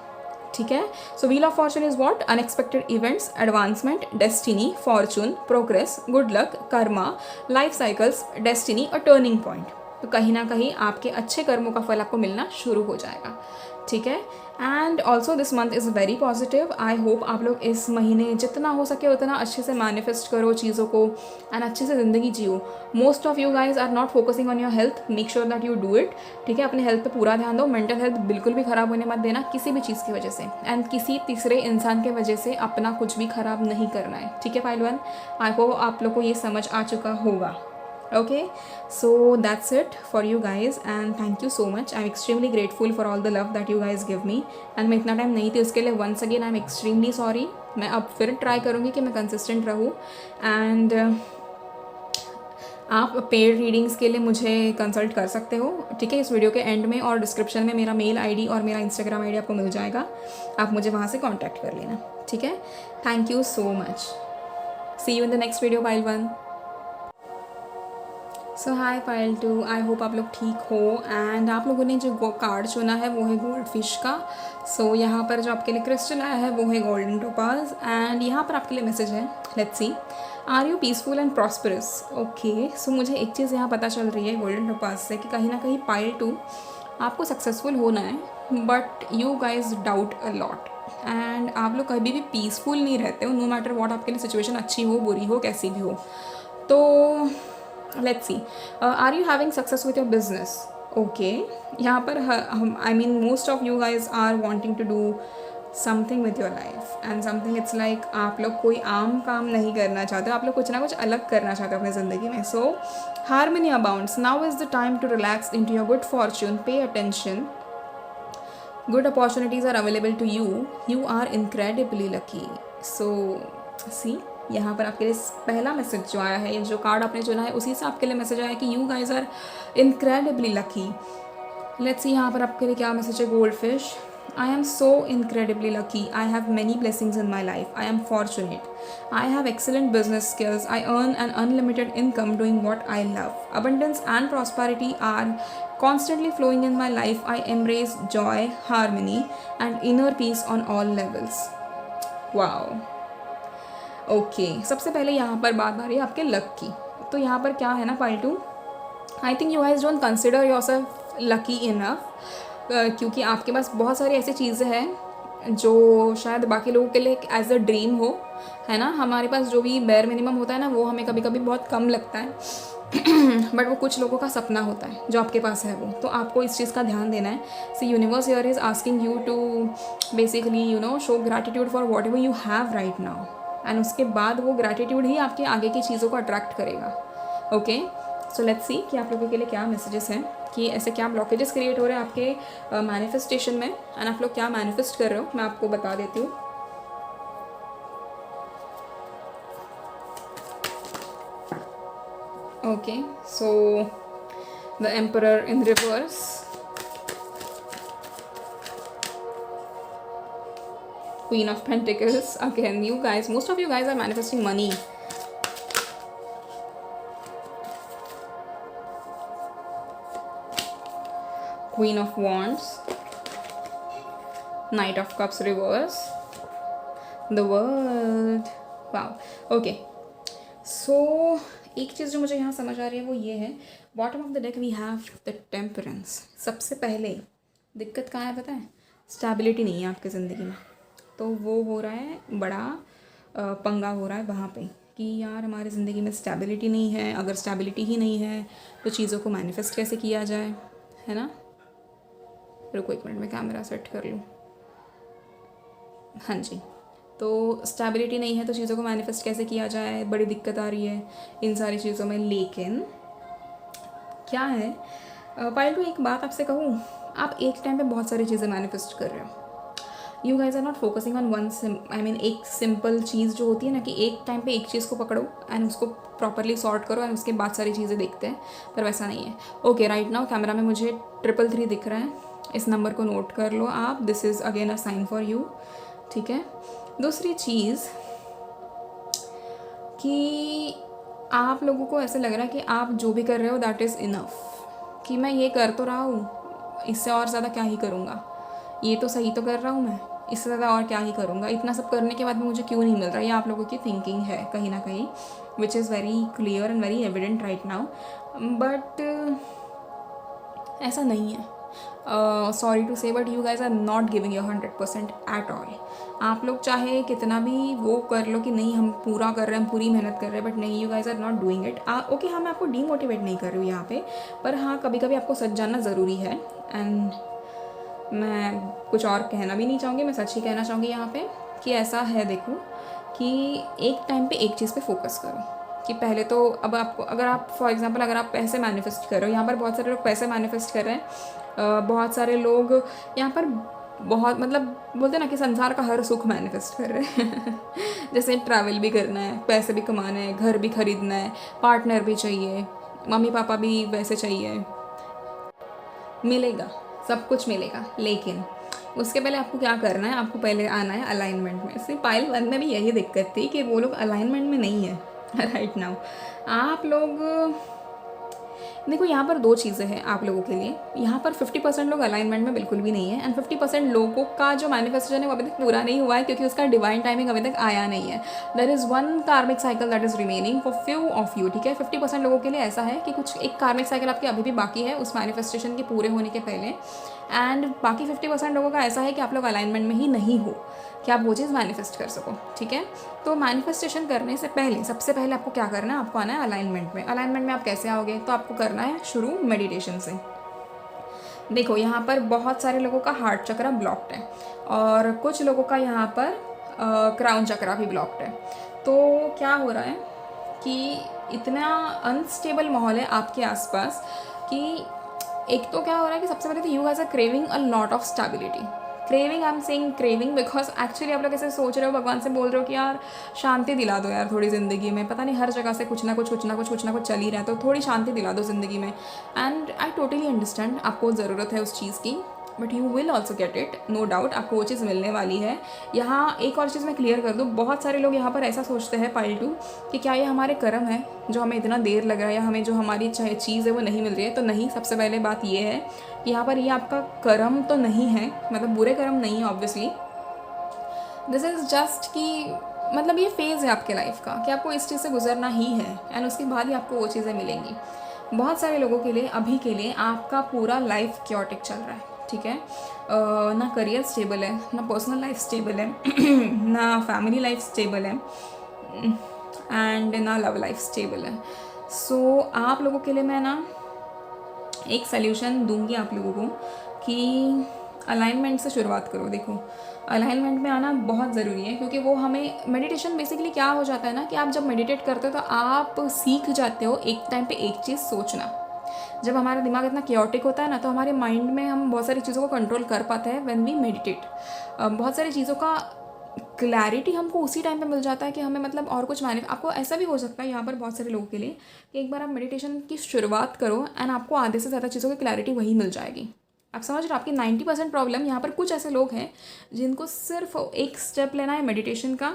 ठीक है। So wheel of fortune is what? Unexpected events, advancement, destiny, fortune, progress, good luck, karma, life cycles, destiny और turning point. तो कहीं ना कहीं आपके अच्छे कर्मों का फल आपको मिलना शुरू हो जाएगा। ठीक है। And also this month is very positive. I hope आप लोग इस महीने जितना हो सके उतना अच्छे से मैनिफेस्ट करो चीज़ों को एंड अच्छे से ज़िंदगी जियो। Most of you guys are not focusing on your health, make sure that you do it. ठीक है, अपने हेल्थ पे पूरा ध्यान दो, मेंटल हेल्थ बिल्कुल भी ख़राब होने मत देना किसी भी चीज़ की वजह से, एंड किसी तीसरे इंसान के वजह से अपना कुछ भी ख़राब नहीं करना है। ठीक है पाइल वन, आई होप आप लोग को ये समझ आ चुका होगा। Okay, so that's it for you guys and thank you so much. I'm extremely grateful for all the love that you guys give me and मैं इतना टाइम नहीं थी उसके लिए once again I'm extremely sorry. मैं अब फिर try करूँगी कि मैं कंसिस्टेंट रहूँ एंड आप पेड रीडिंग्स के लिए मुझे कंसल्ट कर सकते हो। ठीक है, इस वीडियो के एंड में और डिस्क्रिप्शन में मेरा मेल आईडी और मेरा इंस्टाग्राम आईडी आपको मिल जाएगा, आप मुझे वहाँ से कॉन्टैक्ट कर लेना। ठीक है, thank you so much, see you in the next video pile one. So hi pile two, I hope आप लोग ठीक हो एंड आप लोगों ने जो कार्ड चुना है वो है गोल्ड फिश का। सो यहाँ पर जो आपके लिए क्रिस्टल आया है वो है गोल्डन टोपाज एंड यहाँ पर आपके लिए मैसेज है, let's see, are you peaceful and prosperous. Okay, so मुझे एक चीज़ यहाँ पता चल रही है गोल्डन टोपाज से कि कहीं ना कहीं पाइल टू आपको सक्सेसफुल होना है, but you guys doubt a lot and आप लोग कभी भी पीसफुल नहीं रहते हो, नो मैटर वॉट आपके लिए सिचुएशन अच्छी हो बुरी हो कैसी भी हो। तो let's see, are you having success with your business? Okay, यहाँ पर I mean most of you guys are wanting to do something with your life and something it's like आप लोग कोई आम काम नहीं करना चाहते हो, आप लोग कुछ ना कुछ अलग करना चाहते हो अपनी ज़िंदगी में। so harmony abounds, now is the time to relax into your good fortune, pay attention, good opportunities are available to you, you are incredibly lucky। so see, यहाँ पर आपके लिए पहला मैसेज जो आया है, जो कार्ड आपने चुना है उसी से आपके लिए मैसेज आया कि you guys are incredibly lucky. Let's see यहाँ पर आपके लिए क्या मैसेज है। Goldfish, I am so incredibly lucky, I have many blessings in my life, I am fortunate, I have excellent business skills, I earn an unlimited income doing what I love, abundance and prosperity are constantly flowing in my life, I embrace joy, harmony and inner peace on all levels। wow, okay सबसे पहले यहाँ पर बात आ रही है आपके luck की। तो यहाँ पर क्या है ना pile two, I think you guys don't consider yourself lucky enough, क्योंकि आपके पास बहुत सारी ऐसी चीज़ें हैं जो शायद बाकी लोगों के लिए एज अ ड्रीम हो, है ना। हमारे पास जो भी बेयर मिनिमम होता है ना वो हमें कभी कभी बहुत कम लगता है बट वो कुछ लोगों का सपना होता है जो आपके पास है वो, तो आपको इस चीज़ का ध्यान देना है। So universe here is asking you to basically you know show gratitude for whatever you have right now and उसके बाद वो ग्रैटिट्यूड ही आपके आगे की चीज़ों को अट्रैक्ट करेगा। ओके, सो लेट्स सी कि आप लोगों के लिए क्या मैसेजेस हैं, कि ऐसे क्या ब्लॉकेजेस क्रिएट हो रहे हैं आपके मैनिफेस्टेशन में एंड आप लोग क्या मैनिफेस्ट कर रहे हो, मैं आपको बता देती हूँ। Okay, so the emperor in reverse, Queen of Pentacles, again you guys, most of you guys are manifesting money, Queen of Wands, Knight of Cups reverse, the World, wow, okay, so एक चीज़ जो मुझे यहाँ समझ आ रही है वो ये है, bottom of the deck we have the temperance. सबसे पहले दिक्कत कहाँ है पता है, स्टेबिलिटी नहीं है आपकी ज़िंदगी में, तो वो हो रहा है बड़ा पंगा हो रहा है वहाँ पे कि यार हमारी ज़िंदगी में स्टेबिलिटी नहीं है। अगर स्टेबिलिटी ही नहीं है तो चीज़ों को मैनिफेस्ट कैसे किया जाए, है ना। रुको एक मिनट में कैमरा सेट कर लूँ। हाँ जी, तो स्टेबिलिटी नहीं है तो चीज़ों को मैनिफेस्ट कैसे किया जाए, बड़ी दिक्कत आ रही है इन सारी चीज़ों में। लेकिन क्या है पाइल टू, एक बात आपसे कहूँ, आप एक टाइम पे बहुत सारी चीज़ें मैनिफेस्ट कर रहे हो। You guys are not focusing on one I mean एक सिंपल चीज़ जो होती है ना कि एक टाइम पे एक चीज़ को पकड़ो एंड उसको प्रॉपरली सॉर्ट करो एंड उसके बाद सारी चीज़ें देखते हैं, पर वैसा नहीं है। ओके, राइट नाउ कैमरा में मुझे 333 दिख रहा है, इस नंबर को नोट कर लो आप, this is again a sign for you. ठीक है, दूसरी चीज़ कि आप लोगों को ऐसे लग रहा है कि आप जो भी कर रहे हो दैट इज़ इनफ, कि मैं ये कर तो रहा हूँ, इससे और ज़्यादा क्या ही करूँगा, ये तो सही तो कर रहा हूँ मैं, इससे ज़्यादा और क्या ही करूँगा, इतना सब करने के बाद भी मुझे क्यों नहीं मिल रहा। ये आप लोगों की थिंकिंग है कहीं ना कहीं, which is very clear and very evident right now, but ऐसा नहीं है। Sorry to say but you guys are not giving your 100% at all. आप लोग चाहे कितना भी वो कर लो कि नहीं हम पूरा कर रहे हैं, हम पूरी मेहनत कर रहे हैं, बट नहीं, you guys are not doing it. Okay हाँ, मैं आपको डीमोटिवेट नहीं कर रही हूँ यहाँ पे, पर हाँ कभी कभी आपको सच जानना ज़रूरी है। एंड मैं कुछ और कहना भी नहीं चाहूँगी, मैं सच ही कहना चाहूँगी यहाँ पे कि ऐसा है, देखो कि एक टाइम पे एक चीज़ पे फोकस करो। कि पहले तो अब आपको, अगर आप फॉर एग्जांपल अगर आप पैसे मैनिफेस्ट कर रहे हो, यहाँ पर बहुत सारे लोग पैसे मैनिफेस्ट कर रहे हैं, बहुत सारे लोग यहाँ पर बहुत मतलब बोलते हैं ना कि संसार का हर सुख मैनिफेस्ट कर रहे हैं जैसे ट्रैवल भी करना है, पैसे भी कमाना है, घर भी खरीदना है, पार्टनर भी चाहिए, मम्मी पापा भी वैसे चाहिए, मिलेगा, सब कुछ मिलेगा। लेकिन उसके पहले आपको क्या करना है, आपको पहले आना है अलाइनमेंट में। सिर्फ पाइल 1 में भी यही दिक्कत थी कि वो लोग अलाइनमेंट में नहीं है राइट नाउ। आप लोग देखो यहाँ पर 2 चीज़ें हैं आप लोगों के लिए। यहाँ पर 50% लोग अलाइनमेंट में बिल्कुल भी नहीं है, एंड 50% लोगों का जो मैनिफेस्टेशन है वो अभी तक पूरा नहीं हुआ है, क्योंकि उसका डिवाइन टाइमिंग अभी तक आया नहीं है। देयर इज़ वन कार्मिक cycle that is remaining for few of you, ठीक है। 50% लोगों के लिए ऐसा है कि कुछ एक कार्मिक साइकिल आपकी अभी भी बाकी है उस मैनिफेस्टेशन के पूरे होने के पहले, एंड बाकी 50% लोगों का ऐसा है कि आप लोग अलाइनमेंट में ही नहीं हो कि आप वो चीज़ मैनिफेस्ट कर सको, ठीक है। तो मैनिफेस्टेशन करने से पहले सबसे पहले आपको क्या करना है, आपको आना है अलाइनमेंट में। अलाइनमेंट में आप कैसे आओगे, तो आपको करना है शुरू मेडिटेशन से। देखो यहाँ पर बहुत सारे लोगों का हार्ट चक्रा ब्लॉक्ड है, और कुछ लोगों का यहाँ पर क्राउन चक्रा भी ब्लॉक्ड है। तो क्या हो रहा है कि इतना अनस्टेबल माहौल है आपके आसपास कि एक तो क्या हो रहा है कि सबसे पहले तो you guys are craving a lot of stability. Craving, I am saying craving because actually आप लोग ऐसे सोच रहे हो, भगवान से बोल रहे हो कि यार शांति दिला दो यार थोड़ी ज़िंदगी में, पता नहीं हर जगह से कुछ ना कुछ चल ही रहा है, तो थोड़ी शांति दिला दो ज़िंदगी में। एंड आई टोटली अंडरस्टैंड आपको ज़रूरत है उस चीज़ की, but you will also get it, no doubt आपको वो चीज़ मिलने वाली है। यहाँ एक और चीज़ मैं क्लियर कर दूँ, बहुत सारे लोग यहाँ पर ऐसा सोचते हैं पाइल 2 कि क्या ये हमारे कर्म है जो हमें इतना देर लग रहा है, या हमें जो हमारी चाहे चीज़ है वो नहीं मिल रही है। तो नहीं, सबसे पहले बात ये है कि यहाँ पर ये आपका कर्म तो नहीं है, मतलब बुरे कर्म नहीं है ऑब्वियसली। दिस इज़ जस्ट कि मतलब ये फेज़ है आपके लाइफ का कि आपको इस चीज़ से गुजरना ही है, एंड उसके बाद ही आपको वो चीज़ें मिलेंगी। बहुत सारे लोगों के लिए अभी के लिए आपका पूरा लाइफ क्योटिक चल रहा है, ठीक है। ना करियर स्टेबल है, ना पर्सनल लाइफ स्टेबल है ना फैमिली लाइफ स्टेबल है, एंड ना लव लाइफ स्टेबल है। सो आप लोगों के लिए मैं ना एक सल्यूशन दूंगी आप लोगों को कि अलाइनमेंट से शुरुआत करो। देखो अलाइनमेंट में आना बहुत ज़रूरी है, क्योंकि वो हमें मेडिटेशन बेसिकली क्या हो जाता है ना कि आप जब मेडिटेट करते हो तो आप सीख जाते हो एक टाइम पे एक चीज़ सोचना। जब हमारा दिमाग इतना क्योटिक होता है ना, तो हमारे माइंड में हम बहुत सारी चीज़ों को कंट्रोल कर पाते हैं व्हेन वी मेडिटेट। बहुत सारी चीज़ों का क्लैरिटी हमको उसी टाइम पे मिल जाता है कि हमें मतलब और कुछ माने। आपको ऐसा भी हो सकता है यहाँ पर बहुत सारे लोगों के लिए कि एक बार आप मेडिटेशन की शुरुआत करो एंड आपको आधे से ज़्यादा चीज़ों की क्लैरिटी वही मिल जाएगी। आप समझ रहे हो, आपकी 90% प्रॉब्लम यहाँ पर कुछ ऐसे लोग हैं जिनको सिर्फ एक स्टेप लेना है मेडिटेशन का,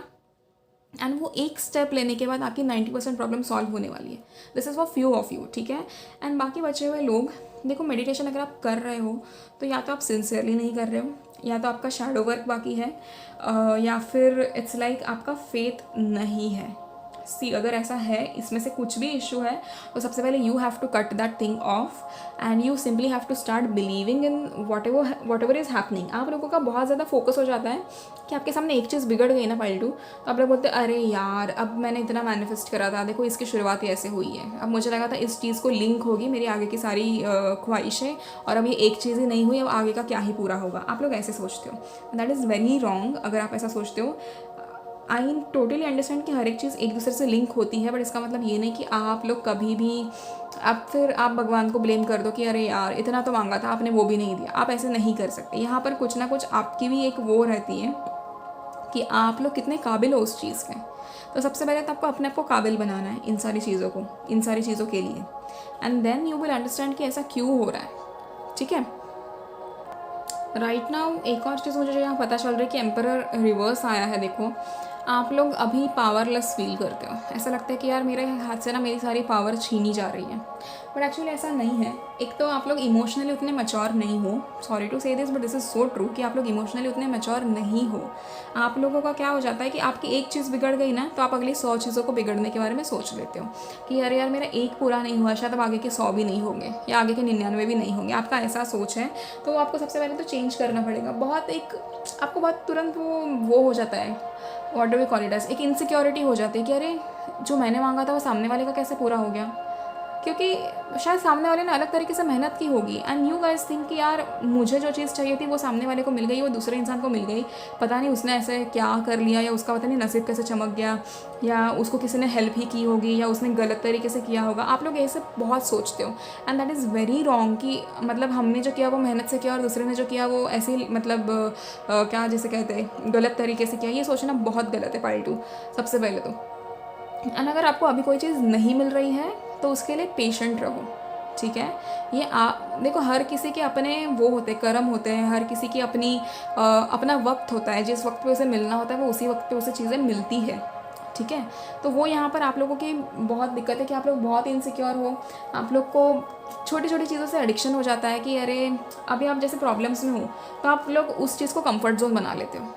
एंड वो एक स्टेप लेने के बाद आपकी 90% प्रॉब्लम सॉल्व होने वाली है। This is for few of you, ठीक है। एंड बाकी बचे हुए लोग, देखो मेडिटेशन अगर आप कर रहे हो तो या तो आप सिंसियरली नहीं कर रहे हो, या तो आपका शैडो वर्क बाकी है, या फिर इट्स लाइक आपका फेथ नहीं है। सी अगर ऐसा है, इसमें से कुछ भी इशू है, तो सबसे पहले you have to cut that thing off and you simply have to start believing in whatever is happening. आप लोगों का बहुत ज़्यादा फोकस हो जाता है कि आपके सामने एक चीज़ बिगड़ गई ना पाइल 2, तो आप लोग बोलते हैं अरे यार अब मैंने इतना मैनिफेस्ट करा था, देखो इसकी शुरुआत ही ऐसे हुई है, अब मुझे लगा था इस चीज़ को लिंक होगी मेरी आगे की सारी ख्वाहिशें, और अब ये एक चीज़ ही नहीं हुई, अब आगे का क्या ही पूरा होगा। आप लोग ऐसे सोचते हो, दैट इज़ वेरी रॉन्ग। अगर आप ऐसा सोचते हो, आई टोटली अंडरस्टैंड कि हर एक चीज़ एक दूसरे से लिंक होती है, बट इसका मतलब ये नहीं कि आप लोग कभी भी आप भगवान को ब्लेम कर दो कि अरे यार इतना तो मांगा था आपने वो भी नहीं दिया। आप ऐसे नहीं कर सकते। यहाँ पर कुछ ना कुछ आपकी भी एक वो रहती है कि आप लोग कितने काबिल हो उस चीज़ के। तो सबसे पहले तो आपको अपने आप को काबिल बनाना है इन सारी चीज़ों को, इन सारी चीज़ों के लिए, and then you will understand कि ऐसा क्यों हो रहा है, ठीक है। राइट नाउ एक और चीज़ मुझे यहाँ पता चल रही है कि एम्परर रिवर्स आया है। देखो आप लोग अभी पावरलेस फील करते हो, ऐसा लगता है कि यार मेरे हाथ से ना मेरी सारी पावर छीनी जा रही है, बट एक्चुअली ऐसा नहीं है। एक तो आप लोग इमोशनली उतने मैच्योर नहीं हो, सॉरी टू से this but this is so true, कि आप लोग इमोशनली उतने मैच्योर नहीं हो। आप लोगों का क्या हो जाता है कि आपकी एक चीज़ बिगड़ गई ना तो आप अगली 100 चीज़ों को बिगड़ने के बारे में सोच लेते हो कि अरे यार मेरा एक पूरा नहीं हुआ, शायद अब आगे के 100 भी नहीं होंगे या आगे के 99 भी नहीं होंगे। आपका ऐसा सोच है, तो आपको सबसे पहले तो चेंज करना पड़ेगा। बहुत एक आपको बहुत तुरंत वो हो जाता है, what do we call it as, एक इनसिक्योरिटी हो जाती है कि अरे जो मैंने मांगा था वो सामने वाले का कैसे पूरा हो गया, क्योंकि शायद सामने वाले ने अलग तरीके से मेहनत की होगी एंड यू गाइस थिंक कि यार मुझे जो चीज़ चाहिए थी वो सामने वाले को मिल गई, वो दूसरे इंसान को मिल गई, पता नहीं उसने ऐसे क्या कर लिया, या उसका पता नहीं नसीब कैसे चमक गया, या उसको किसी ने हेल्प ही की होगी, या उसने गलत तरीके से किया होगा। आप लोग ऐसे बहुत सोचते हो and that is very wrong, कि मतलब हमने जो किया वो मेहनत से किया और दूसरे ने जो किया वो ऐसे ही मतलब क्या जिसे कहते हैं गलत तरीके से किया। ये सोचना बहुत गलत है पार्ट 2 सबसे पहले तो। एंड अगर आपको अभी कोई चीज़ नहीं मिल रही है तो उसके लिए पेशेंट रहो, ठीक है। ये देखो हर किसी के अपने वो होते हैं, कर्म होते हैं, हर किसी की अपनी अपना वक्त होता है, जिस वक्त पे उसे मिलना होता है वो उसी वक्त पे उसे चीज़ें मिलती है, ठीक है। तो वो यहाँ पर आप लोगों की बहुत दिक्कत है कि आप लोग बहुत इनसिक्योर हो, आप लोग को छोटी छोटी चीज़ों से एडिक्शन हो जाता है कि अरे अभी आप जैसे प्रॉब्लम्स में हो तो आप लोग उस चीज़ को कंफर्ट जोन बना लेते हो।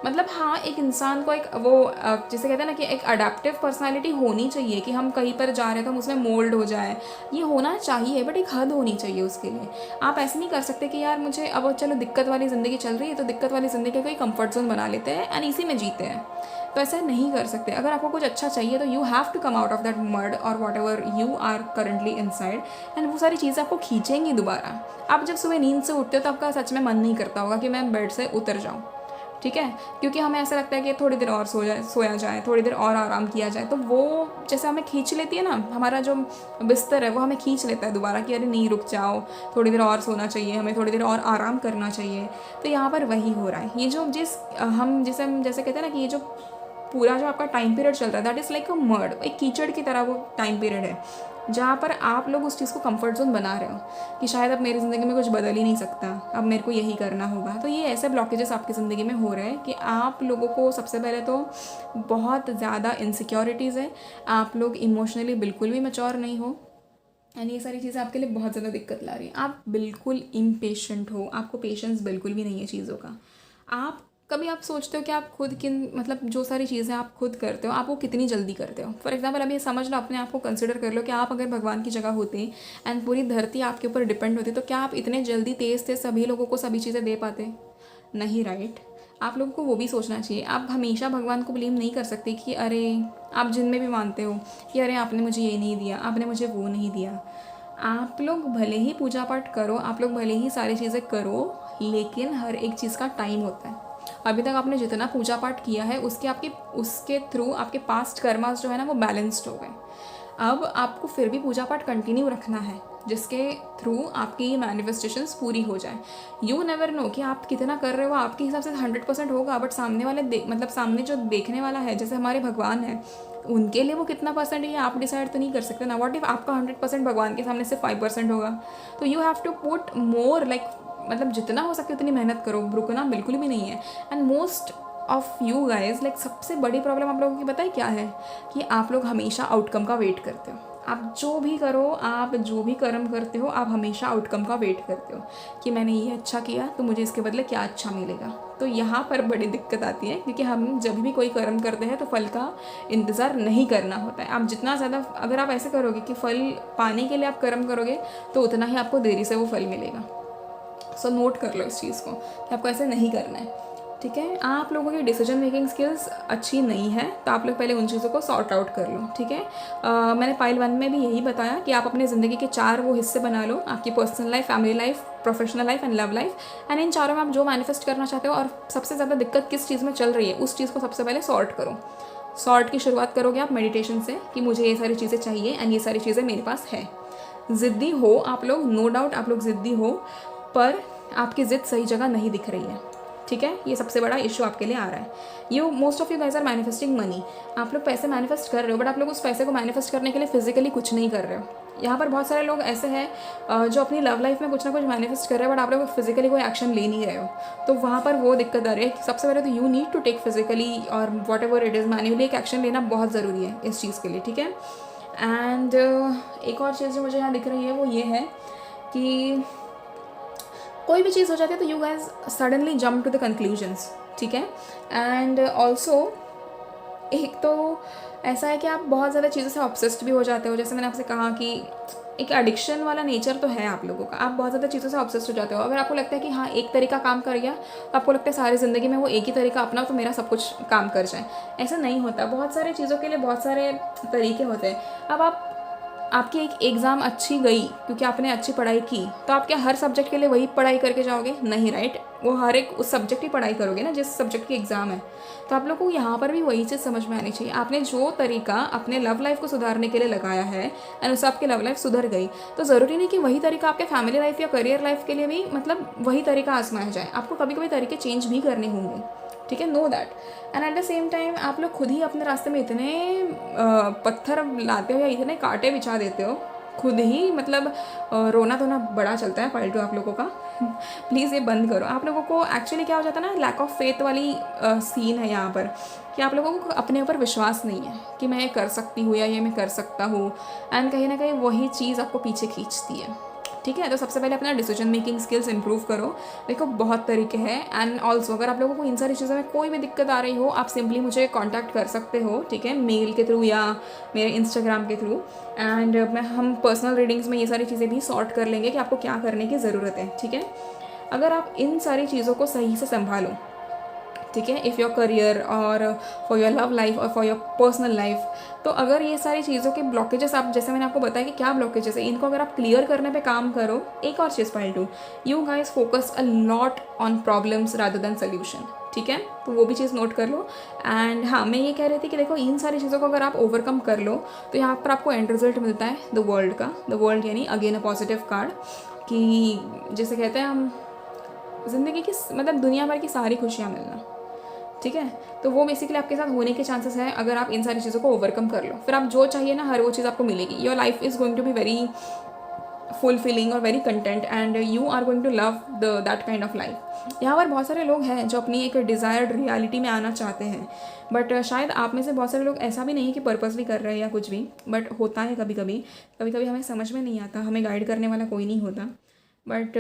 मतलब हाँ, एक इंसान को एक वो जिसे कहते हैं ना कि एक अडेप्टिव पर्सनालिटी होनी चाहिए, कि हम कहीं पर जा रहे हैं तो हम उसमें मोल्ड हो जाए, ये होना चाहिए, बट एक हद होनी चाहिए उसके लिए। आप ऐसे नहीं कर सकते कि यार मुझे अब चलो दिक्कत वाली ज़िंदगी चल रही है तो दिक्कत वाली ज़िंदगी को एक कंफर्ट जोन बना लेते हैं एंड इसी में जीते हैं, तो ऐसा नहीं कर सकते। अगर आपको कुछ अच्छा चाहिए तो you have to come out of that mud और whatever you are currently inside, and वो सारी चीज़ें आपको खींचेंगी दोबारा। आप जब सुबह नींद से उठते हो तो आपका सच में मन नहीं करता होगा कि मैं बेड से उतर जाऊँ, ठीक है, क्योंकि हमें ऐसा लगता है कि थोड़ी देर और सोया जाए, थोड़ी देर और आराम किया जाए, तो वो जैसे हमें खींच लेती है ना, हमारा जो बिस्तर है वो हमें खींच लेता है दोबारा कि अरे नहीं रुक जाओ, थोड़ी देर और सोना चाहिए, हमें थोड़ी देर और आराम करना चाहिए। तो यहाँ पर वही हो रहा है, ये जो हम जैसे कहते हैं ना कि ये जो पूरा जो आपका टाइम पीरियड चल रहा है that is like a mud, एक कीचड़ की तरह वो टाइम पीरियड है, जहाँ पर आप लोग उस चीज़ को कंफर्ट जोन बना रहे हो कि शायद अब मेरी ज़िंदगी में कुछ बदल ही नहीं सकता, अब मेरे को यही करना होगा। तो ये ऐसे ब्लॉकेजेस आपकी ज़िंदगी में हो रहे हैं कि आप लोगों को सबसे पहले तो बहुत ज़्यादा इनसिक्योरिटीज़ है, आप लोग इमोशनली बिल्कुल भी मैच्योर नहीं हो, एंड ये सारी चीज़ें आपके लिए बहुत ज़्यादा दिक्कत ला रही हैं। आप बिल्कुल इम्पेशेंट हो, आपको पेशेंस बिल्कुल भी नहीं है चीज़ों का। आप कभी आप सोचते हो कि आप खुद किन मतलब जो सारी चीज़ें आप खुद करते हो आप वो कितनी जल्दी करते हो। फॉर एग्जांपल अभी समझ लो, अपने आप को कंसिडर कर लो कि आप अगर भगवान की जगह होते एंड पूरी धरती आपके ऊपर डिपेंड होती, तो क्या आप इतने जल्दी तेज़ तेज़ सभी लोगों को सभी चीज़ें दे पाते? नहीं, राइट। आप लोगों को वो भी सोचना चाहिए। आप हमेशा भगवान को ब्लेम नहीं कर सकते कि अरे आप जिन में भी मानते हो कि अरे आपने मुझे ये नहीं दिया, आपने मुझे वो नहीं दिया। आप लोग भले ही पूजा पाठ करो, आप लोग भले ही सारी चीज़ें करो, लेकिन हर एक चीज़ का टाइम होता है। अभी तक आपने जितना पूजा पाठ किया है उसके थ्रू आपके पास्ट कर्मास जो है ना वो बैलेंस्ड हो गए। अब आपको फिर भी पूजा पाठ कंटिन्यू रखना है जिसके थ्रू आपकी मैनिफेस्टेशंस पूरी हो जाए। यू नेवर नो कि आप कितना कर रहे हो, आपके हिसाब से 100% होगा, बट सामने वाले मतलब सामने जो देखने वाला है, जैसे हमारे भगवान है, उनके लिए वो कितना परसेंट है ये आप डिसाइड तो नहीं कर सकते ना। व्हाट इफ आपका 100% भगवान के सामने सिर्फ 5% होगा? तो you have to put more, like मतलब जितना हो सके उतनी मेहनत करो, रुकना बिल्कुल भी नहीं है। And most of you guys, like सबसे बड़ी प्रॉब्लम आप लोगों की पता है क्या है? कि आप लोग हमेशा आउटकम का वेट करते हो। आप जो भी करो, आप जो भी कर्म करते हो, आप हमेशा आउटकम का वेट करते हो कि मैंने ये अच्छा किया तो मुझे इसके बदले क्या अच्छा मिलेगा। तो यहाँ पर बड़ी दिक्कत आती है, क्योंकि हम जब भी कोई कर्म करते हैं तो फल का इंतज़ार नहीं करना होता है। आप जितना ज़्यादा अगर आप ऐसे करोगे कि फल पाने के लिए आप कर्म करोगे तो उतना ही आपको देरी से वो फल मिलेगा। सो नोट कर लो इस चीज़ को कि आपको ऐसे नहीं करना है, ठीक है। आप लोगों की डिसीजन मेकिंग स्किल्स अच्छी नहीं है तो आप लोग पहले उन चीज़ों को सॉर्ट आउट कर लो, ठीक है। मैंने पाइल 1 में भी यही बताया कि आप अपने ज़िंदगी के 4 वो हिस्से बना लो, आपकी personal life, family life, professional life and love life. And in चारों में आप जो मैनिफेस्ट करना चाहते हो और सबसे ज़्यादा दिक्कत किस चीज़ में चल रही है उस चीज़ को सबसे पहले सॉर्ट करो। सॉर्ट की शुरुआत करोगे आप मेडिटेशन से कि मुझे ये सारी चीज़ें चाहिए एंड ये सारी चीज़ें मेरे पास है। ज़िद्दी हो आप लोग, नो डाउट आप लोग ज़िद्दी हो, पर आपकी ज़िद सही जगह नहीं दिख रही है, ठीक है। ये सबसे बड़ा इशू आपके लिए आ रहा है। You most of you guys are manifesting money. आप लोग पैसे मैनिफेस्ट कर रहे हो, बट आप लोग उस पैसे को मैनिफेस्ट करने के लिए फिजिकली कुछ नहीं कर रहे हो। यहाँ पर बहुत सारे लोग ऐसे हैं जो अपनी लव लाइफ में कुछ ना कुछ मैनिफेस्ट कर रहे हैं, बट आप लोग फिजिकली कोई एक्शन ले नहीं रहे हो, तो वहाँ पर वो दिक्कत आ रही है। सबसे पहले तो you need to take physically और whatever it is manually एक एक्शन लेना बहुत ज़रूरी है इस चीज़ के लिए, ठीक है। एंड एक और चीज़ जो मुझे यहाँ दिख रही है वो ये है कि कोई भी चीज़ हो जाती है तो you guys suddenly jump to the conclusions, ठीक है। एंड ऑल्सो एक तो ऐसा है कि आप बहुत ज़्यादा चीज़ों से ऑब्सेस्ड भी हो जाते हो, जैसे मैंने आपसे कहा कि एक एडिक्शन वाला नेचर तो है आप लोगों का, आप बहुत ज़्यादा चीज़ों से ऑब्सेस्ड हो जाते हो। अगर आपको लगता है कि हाँ एक तरीका काम कर गया, तो आपको लगता है सारी ज़िंदगी में वो एक ही तरीका अपनाओ तो मेरा सब कुछ काम कर जाए, ऐसा नहीं होता। बहुत सारी चीज़ों के लिए बहुत सारे तरीके होते हैं। अब आपकी एक एग्ज़ाम अच्छी गई क्योंकि आपने अच्छी पढ़ाई की, तो आप क्या हर सब्जेक्ट के लिए वही पढ़ाई करके जाओगे? नहीं, राइट। वो हर एक उस सब्जेक्ट की पढ़ाई करोगे ना जिस सब्जेक्ट की एग्ज़ाम है। तो आप लोग को यहाँ पर भी वही चीज़ समझ में आनी चाहिए। आपने जो तरीका अपने लव लाइफ को सुधारने के लिए लगाया है एंड उससे आपकी लव लाइफ सुधर गई, तो ज़रूरी नहीं कि वही तरीका आपके फैमिली लाइफ या करियर लाइफ के लिए भी मतलब वही तरीका आजमाया जाए। आपको कभी कभी तरीके चेंज भी करने होंगे, ठीक है, know that. And at the same time आप लोग खुद ही अपने रास्ते में इतने पत्थर लाते हो या इतने कांटे बिछा देते हो खुद ही, मतलब रोना धोना बड़ा चलता है पार्ट 2 आप लोगों का। प्लीज़ ये बंद करो। आप लोगों को एक्चुअली क्या हो जाता है ना, लैक ऑफ फेथ वाली सीन है यहाँ पर, कि आप लोगों को अपने ऊपर विश्वास नहीं है कि मैं ये कर सकती हूँ या ये मैं कर सकता हूँ, एंड कहीं ना कहीं वही चीज़ आपको पीछे खींचती है, ठीक है। तो सबसे पहले अपना डिसीजन मेकिंग स्किल्स इंप्रूव करो। देखो बहुत तरीके हैं। एंड ऑल्सो अगर आप लोगों को इन सारी चीज़ों में कोई भी दिक्कत आ रही हो, आप सिंपली मुझे कांटेक्ट कर सकते हो, ठीक है, मेल के थ्रू या मेरे इंस्टाग्राम के थ्रू। एंड हम पर्सनल रीडिंग्स में ये सारी चीज़ें भी सॉर्ट कर लेंगे कि आपको क्या करने की ज़रूरत है, ठीक है। अगर आप इन सारी चीज़ों को सही से संभालो, ठीक है, इफ़ योर करियर और फॉर योर लव लाइफ और फॉर योर पर्सनल लाइफ, तो अगर ये सारी चीज़ों के ब्लॉकेजेस, आप जैसे मैंने आपको बताया कि क्या ब्लॉकेजेस है, इनको अगर आप क्लियर करने पे काम करो। एक और चीज़ part 2, you guys focus a lot on problems rather than solution, ठीक है, तो वो भी चीज़ नोट कर लो। एंड हाँ, मैं ये कह रही थी कि देखो इन सारी चीज़ों को अगर आप ओवरकम कर लो तो यहाँ पर आपको एंड रिजल्ट मिलता है द वर्ल्ड का। द वर्ल्ड यानी अगेन अ पॉजिटिव कार्ड, कि जैसे कहते हैं हम ज़िंदगी की मतलब दुनिया भर की सारी खुशियाँ मिलना, ठीक है। तो वो बेसिकली आपके साथ होने के चांसेस है अगर आप इन सारी चीज़ों को ओवरकम कर लो। फिर आप जो चाहिए ना हर वो चीज़ आपको मिलेगी। Your life is going to be very fulfilling और very content and you are going to love that kind of life. यहाँ पर बहुत सारे लोग हैं जो अपनी एक डिज़ायर्ड रियलिटी में आना चाहते हैं, बट शायद आप में से बहुत सारे लोग ऐसा भी नहीं कि पर्पसली कर रहे हैं या कुछ भी, बट होता है कभी कभी हमें समझ में नहीं आता, हमें गाइड करने वाला कोई नहीं होता। But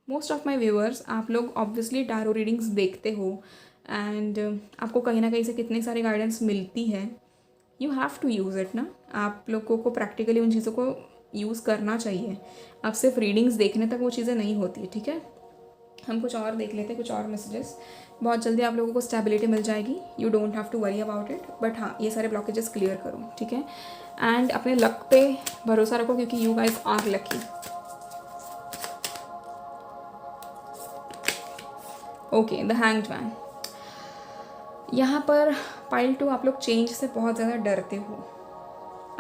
most of my viewers, आप लोग ऑब्वियसली टैरो रीडिंग्स देखते हो एंड आपको कहीं ना कहीं से कितनी सारी गाइडेंस मिलती है। You have to use it ना। आप लोगों को प्रैक्टिकली उन चीज़ों को यूज़ करना चाहिए। आप सिर्फ रीडिंग्स देखने तक वो चीज़ें नहीं होती, ठीक है। हम कुछ और देख लेते हैं, कुछ और मैसेजेस। बहुत जल्दी आप लोगों को स्टेबिलिटी मिल जाएगी, you don't have to worry about it. But हाँ, ये सारे ब्लॉकेजेस क्लियर करो, ठीक है। एंड अपने लक पे भरोसा रखो क्योंकि you guys are lucky. Okay, the hanged man. यहाँ पर पाइल 2, आप लोग चेंज से बहुत ज़्यादा डरते हो।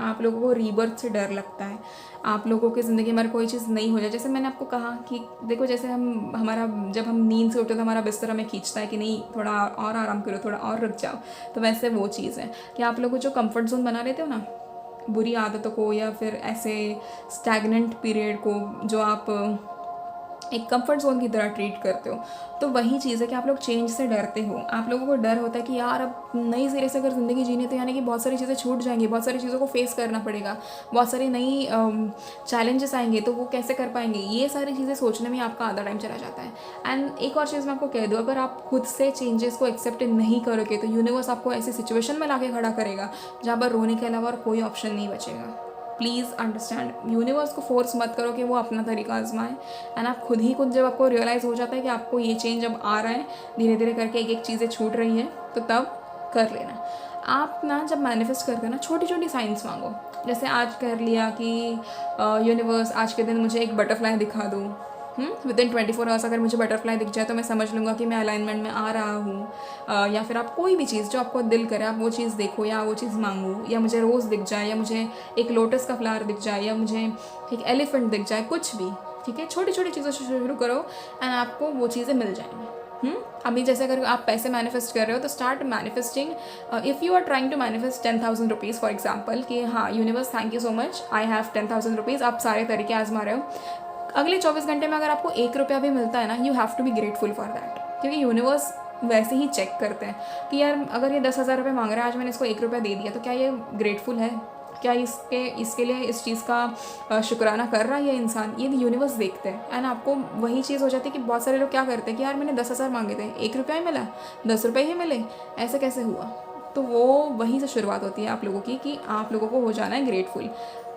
आप लोगों को रीबर्थ से डर लगता है। आप लोगों की ज़िंदगी में कोई चीज़ नहीं हो जाए, जैसे मैंने आपको कहा कि देखो जैसे हमारा जब हम नींद से उठते तो हमारा बिस्तर हमें खींचता है कि नहीं थोड़ा और आराम करो, थोड़ा और रुक जाओ। तो वैसे वो चीज़ है कि आप लोग जो कंफर्ट जोन बना लेते हो ना, बुरी आदतों को या फिर ऐसे स्टैगनेंट पीरियड को जो आप एक कंफर्ट जोन की तरह ट्रीट करते हो, तो वही चीज़ है कि आप लोग चेंज से डरते हो। आप लोगों को डर होता है कि यार अब नई सिरे से अगर ज़िंदगी जीनी तो यानी कि बहुत सारी चीज़ें छूट जाएंगी, बहुत सारी चीज़ों को फेस करना पड़ेगा, बहुत सारी नई चैलेंजेस आएंगे, तो वो कैसे कर पाएंगे। ये सारी चीज़ें सोचने में आपका आधा टाइम चला जाता है। एंड एक और चीज़ मैं आपको कह दूँ, अगर आप खुद से चेंजेस को एक्सेप्ट नहीं करोगे तो यूनिवर्स आपको ऐसी सिचुएशन में ला के खड़ा करेगा जहाँ पर रोने के अलावा और कोई ऑप्शन नहीं बचेगा। प्लीज़ अंडरस्टैंड, यूनिवर्स को फोर्स मत करो कि वो अपना तरीका आजमाए। एंड आप खुद ही जब आपको रियलाइज़ हो जाता है कि आपको ये चेंज अब आ रहा है, धीरे धीरे करके एक एक चीज़ें छूट रही हैं, तो तब कर लेना। आप ना जब मैनिफेस्ट करते हो ना, छोटी छोटी साइंस मांगो। जैसे आज कर लिया कि यूनिवर्स आज के दिन मुझे एक बटरफ्लाई दिखा दो। विदिन 24 आवर्स अगर मुझे बटरफ्लाई दिख जाए तो मैं समझ लूँगा कि मैं अलाइनमेंट में आ रहा हूँ। या फिर आप कोई भी चीज़ जो आपको दिल करे आप वो चीज़ देखो या वो चीज़ मांगो, या मुझे रोज़ दिख जाए, या मुझे एक लोटस का फ्लावर दिख जाए, या मुझे एक एलिफेंट दिख जाए, कुछ भी, ठीक है। छोटी छोटी चीज़ों से शुरू करो एंड आपको वो चीज़ें मिल जाएंगी, अभी जैसे अगर आप पैसे मैनिफेस्ट कर रहे हो तो start manifesting. If you are trying to manifest 10,000 rupees for example, कि हाँ universe thank you so much I have 10,000 rupees, आप सारे तरीके आजमा रहे हो. अगले 24 घंटे में अगर आपको 1 रुपया भी मिलता है ना, you have to be grateful for that. क्योंकि यूनिवर्स वैसे ही चेक करते हैं कि यार अगर ये 10,000 रुपये मांग रहा है, आज मैंने इसको 1 रुपया दे दिया, तो क्या ये ग्रेटफुल है, क्या इसके लिए इस चीज़ का शुक्राना कर रहा है ये इंसान. ये यूनिवर्स देखते हैं. एंड आपको वही चीज़ हो जाती है कि बहुत सारे लोग क्या करते हैं कि यार मैंने 10,000 मांगे थे, 1 रुपया ही मिला, 10 रुपये ही मिले, ऐसे कैसे हुआ. तो वो वहीं से शुरुआत होती है आप लोगों की कि आप लोगों को हो जाना है ग्रेटफुल.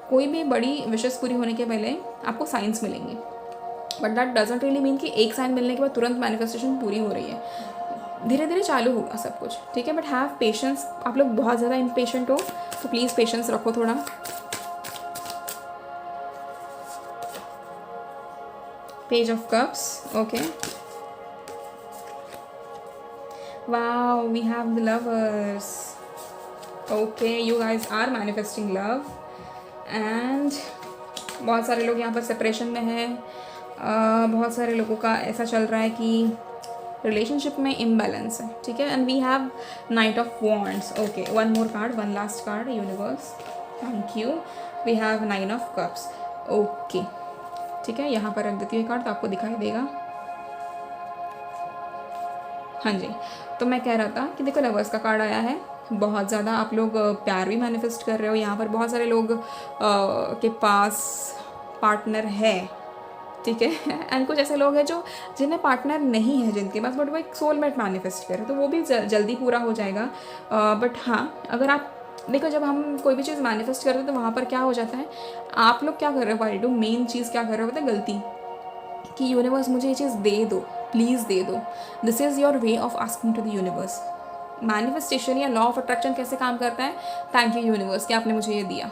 कोई भी बड़ी विशेष पूरी होने के पहले आपको साइंस मिलेंगे, but that doesn't really mean कि एक साइन मिलने के बाद तुरंत मैनिफेस्टेशन पूरी हो रही है. धीरे धीरे चालू होगा सब कुछ, ठीक है. But have patience. आप लोग बहुत ज़्यादा इम्पेशेंट हो तो प्लीज़ पेशेंस रखो थोड़ा. Page of cups. Okay, wow, we have the lovers. Okay, you guys are manifesting love. And बहुत सारे लोग यहाँ पर सेपरेशन में हैं. बहुत सारे लोगों का ऐसा चल रहा है कि रिलेशनशिप में इम्बैलेंस है, ठीक है. And we have knight of wands. Okay, one more card, one last card universe, thank you. We have 9 of cups. Okay, ठीक है, यहाँ पर रख देती हूँ कार्ड तो आपको दिखाई देगा. हाँ जी, तो मैं कह रहा था कि देखो लवर्स का कार्ड आया है. बहुत ज़्यादा आप लोग प्यार भी मैनिफेस्ट कर रहे हो. यहाँ पर बहुत सारे लोग के पास पार्टनर है, ठीक है. एंड कुछ ऐसे लोग हैं जो जिन्हें पार्टनर नहीं है जिनके पास, बट वो एक सोलमेट मैनिफेस्ट कर रहे हैं, तो वो भी जल्दी पूरा हो जाएगा. बट हाँ, अगर आप देखो जब हम कोई भी चीज़ मैनिफेस्ट करते हैं तो वहाँ पर क्या हो जाता है, आप लोग क्या कर रहे हो, वाई डू मेन चीज़ क्या कर रहे हो पता है, गलती, कि यूनिवर्स मुझे ये चीज़ दे दो, प्लीज़ दे दो. This is your way of asking to the universe. Manifestation या लॉ ऑफ अट्रैक्शन कैसे काम करता है, थैंक यू यूनिवर्स कि आपने मुझे ये दिया.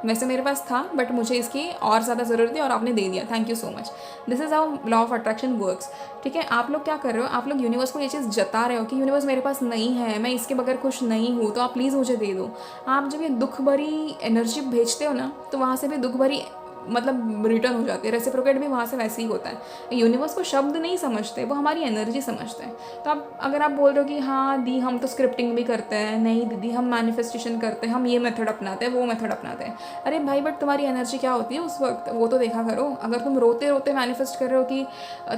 वैसे मेरे पास था बट मुझे इसकी और ज़्यादा ज़रूरत थी और आपने दे दिया, thank you so much. This is how law of attraction works, ठीक है. आप लोग क्या कर रहे हो, आप लोग यूनिवर्स को ये चीज़ जता रहे हो कि यूनिवर्स मेरे पास नहीं है, मैं इसके बगैर खुश नहीं हूँ, तो आप प्लीज़ मुझे दे दो. आप जब ये दुख भरी एनर्जी भेजते हो ना, तो वहाँ से भी दुख भरी मतलब रिटर्न हो जाती है. रेसिप्रोकेट भी वहाँ से वैसे ही होता है. यूनिवर्स को शब्द नहीं समझते, वो हमारी एनर्जी समझते हैं. तो आप अगर आप बोल रहे हो कि हाँ दी हम तो स्क्रिप्टिंग भी करते हैं, नहीं दीदी हम मैनिफेस्टेशन करते हैं, हम ये मेथड अपनाते हैं, वो मेथड अपनाते हैं. अरे भाई, बट तुम्हारी एनर्जी क्या होती है उस वक्त, वो तो देखा करो. अगर तुम रोते रोते मैनिफेस्ट कर रहे हो कि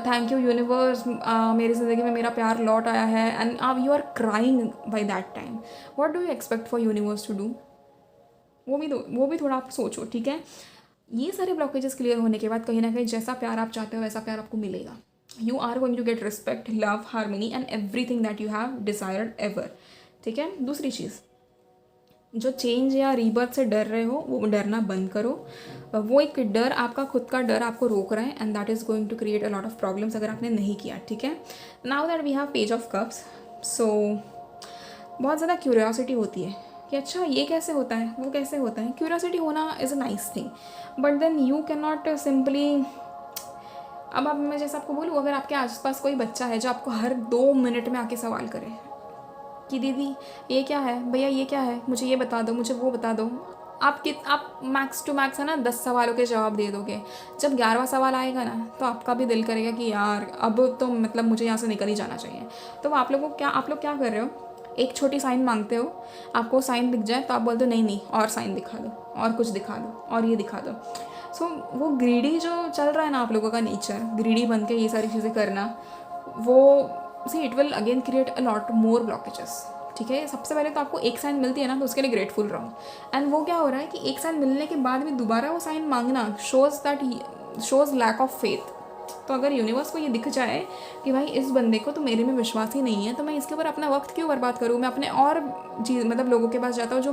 थैंक यू यूनिवर्स, मेरी ज़िंदगी में मेरा प्यार लौट आया है, एंड आप you are crying by that time, what do you expect for universe to do. वो भी थोड़ा आप सोचो, ठीक है. ये सारे ब्लॉकेजेस क्लियर होने के बाद कहीं ना कहीं जैसा प्यार आप चाहते हो वैसा प्यार आपको मिलेगा. You are going to get respect, love, harmony and everything that you have desired ever, ठीक है. दूसरी चीज़, जो चेंज या रीबर्थ से डर रहे हो वो डरना बंद करो. वो एक डर, आपका खुद का डर आपको रोक रहा है, and that is going to create a lot of problems अगर आपने नहीं किया, ठीक है. Now that we have page of cups. So बहुत ज़्यादा क्यूरियोसिटी होती है कि अच्छा ये कैसे होता है, वो कैसे होता है. क्यूरियोसिटी होना is a nice thing, but then you can not simply. अब मैं जैसे आपको बोलूँ, अगर आपके आसपास कोई बच्चा है जो आपको हर 2 मिनट में आके सवाल करे कि दीदी ये क्या है, भैया ये क्या है, मुझे ये बता दो, मुझे वो बता दो, आप मैक्स टू मैक्स है ना 10 सवालों के जवाब दे दोगे. जब 11वां सवाल आएगा ना तो आपका भी दिल करेगा कि यार अब तो मतलब मुझे यहाँ से निकल ही जाना चाहिए. तो आप लोग क्या कर रहे हो, एक छोटी साइन मांगते हो, आपको साइन दिख जाए तो आप बोलते हो नहीं नहीं और साइन दिखा दो, और कुछ दिखा दो, और ये दिखा दो. सो वो ग्रीडी जो चल रहा है ना आप लोगों का नेचर, ग्रीडी बन के ये सारी चीज़ें करना, वो see it will again create a lot more blockages, ठीक है. सबसे पहले तो आपको एक साइन मिलती है ना तो उसके लिए ग्रेटफुल रहो. एंड वो क्या हो रहा है कि एक साइन मिलने के बाद भी दोबारा वो साइन मांगना शोज़ लैक ऑफ फेथ. तो अगर यूनिवर्स को ये दिख जाए कि भाई इस बंदे को तो मेरे में विश्वास ही नहीं है, तो मैं इसके ऊपर अपना वक्त क्यों बर्बाद करूँ, मैं अपने और चीज़ मतलब लोगों के पास जाता हूँ जो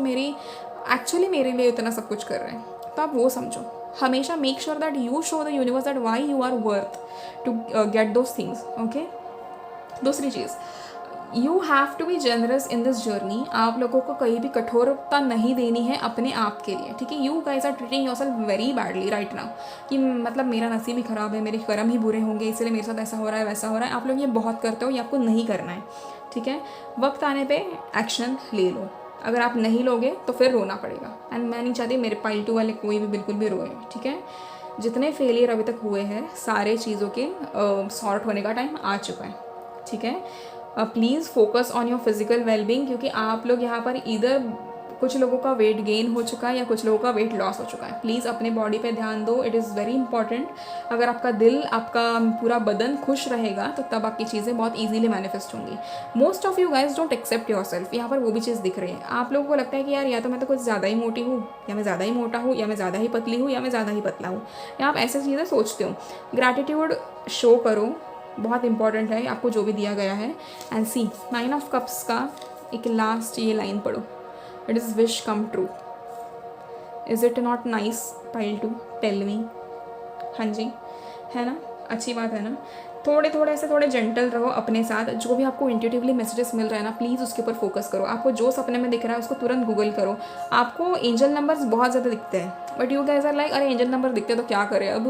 एक्चुअली मेरे लिए इतना सब कुछ कर रहे हैं. तो आप वो समझो, हमेशा make sure that you show the universe that why you are worth to get those things, okay. दूसरी चीज़, you have to be generous in this journey. आप लोगों को कहीं भी कठोरता नहीं देनी है अपने आप के लिए, ठीक है. You guys are treating yourself very badly right now, कि मतलब मेरा नसीब ही ख़राब है, मेरे कर्म ही बुरे होंगे, इसलिए मेरे साथ ऐसा हो रहा है वैसा हो रहा है. आप लोग ये बहुत करते हो, ये आपको नहीं करना है, ठीक है. वक्त आने पे एक्शन ले लो. अगर आप नहीं लोगे तो फिर रोना पड़ेगा. एंड मैं नहीं चाहती मेरे पाइल 2 वाले कोई भी बिल्कुल भी रोए, ठीक है. जितने फेलियर अभी तक हुए हैं सारे चीज़ों के सॉर्ट होने का टाइम आ चुका है, ठीक है। Please focus on your physical wellbeing, क्योंकि आप लोग यहाँ पर इधर कुछ लोगों का वेट गेन हो चुका है या कुछ लोगों का वेट लॉस हो चुका है। प्लीज़ अपने बॉडी पे ध्यान दो, इट इज़ वेरी इंपॉर्टेंट। अगर आपका दिल, आपका पूरा बदन खुश रहेगा तो तब आपकी चीज़ें बहुत ईजीली मैनिफेस्ट होंगी। Most of you guys don't accept yourself. यहाँ पर वो भी चीज़ दिख रही है। आप लोगों को लगता है कि यार या तो मैं तो कुछ ज़्यादा ही मोटी हूँ, या मैं ज़्यादा ही मोटा हूँ, या मैं ज़्यादा ही पतली हूँ, या मैं ज़्यादा ही पतला हूँ, या आप ऐसी चीज़ें सोचते हो। ग्रैटिट्यूड शो करो, बहुत इंपॉर्टेंट है आपको जो भी दिया गया है। एंड सी 9 ऑफ कप्स का एक लास्ट ये लाइन पढ़ो, it is wish come true. Is it not nice pile to tell me? हाँ जी, है ना, अच्छी बात है ना। थोड़े से थोड़े जेंटल रहो अपने साथ। जो भी आपको इंट्यूटिवली मैसेजेस मिल रहा है ना, प्लीज़ उसके ऊपर फोकस करो। आपको जो सपने में दिख रहा है उसको तुरंत गूगल करो। आपको एंजल नंबर्स बहुत ज़्यादा दिखते हैं, but you guys are like अरे एंजल नंबर दिखते तो क्या करें, अब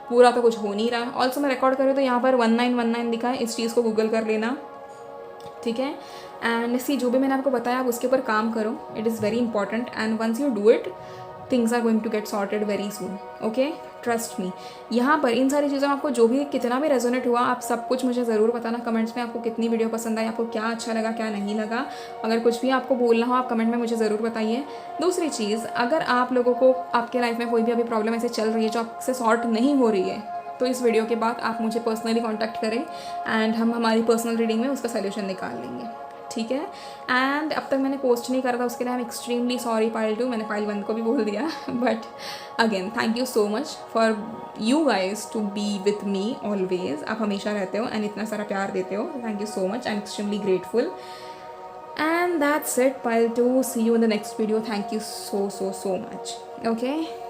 पूरा तो कुछ हो नहीं रहा है। ऑल्सो मैं रिकॉर्ड करूँ तो यहाँ पर 1919 दिखा है, इस चीज़ को गूगल कर लेना, ठीक है। एंड सी जो भी मैंने आपको बताया आप उसके ऊपर काम करो, it is very important. And once you do it, things are going to get sorted very soon, okay, trust me. यहाँ पर इन सारी चीज़ों में आपको जो भी कितना भी रेजोनेट हुआ, आप सब कुछ मुझे ज़रूर बताना कमेंट्स में। आपको कितनी वीडियो पसंद आई, आपको क्या अच्छा लगा, क्या नहीं लगा। अगर कुछ भी आपको बोलना हो आप कमेंट में मुझे ज़रूर बताइए। दूसरी चीज़, अगर आप लोगों को आपके लाइफ में कोई भी अभी प्रॉब्लम ऐसे चल रही है जो आपसे सॉर्ट नहीं हो रही है, तो इस वीडियो के बाद आप मुझे पर्सनली कांटेक्ट करें एंड हम हमारी पर्सनल रीडिंग में उसका सलूशन निकाल लेंगे, ठीक है। एंड अब तक मैंने पोस्ट नहीं करा था, उसके लिए I am extremely sorry pile 2, मैंने पाइल 1 को भी बोल दिया। But again thank you so much for you guys to be with me always. आप हमेशा रहते हो एंड इतना सारा प्यार देते हो, thank you so much, I am extremely grateful. And that's it pile 2, see you in the next video, thank you so much, okay।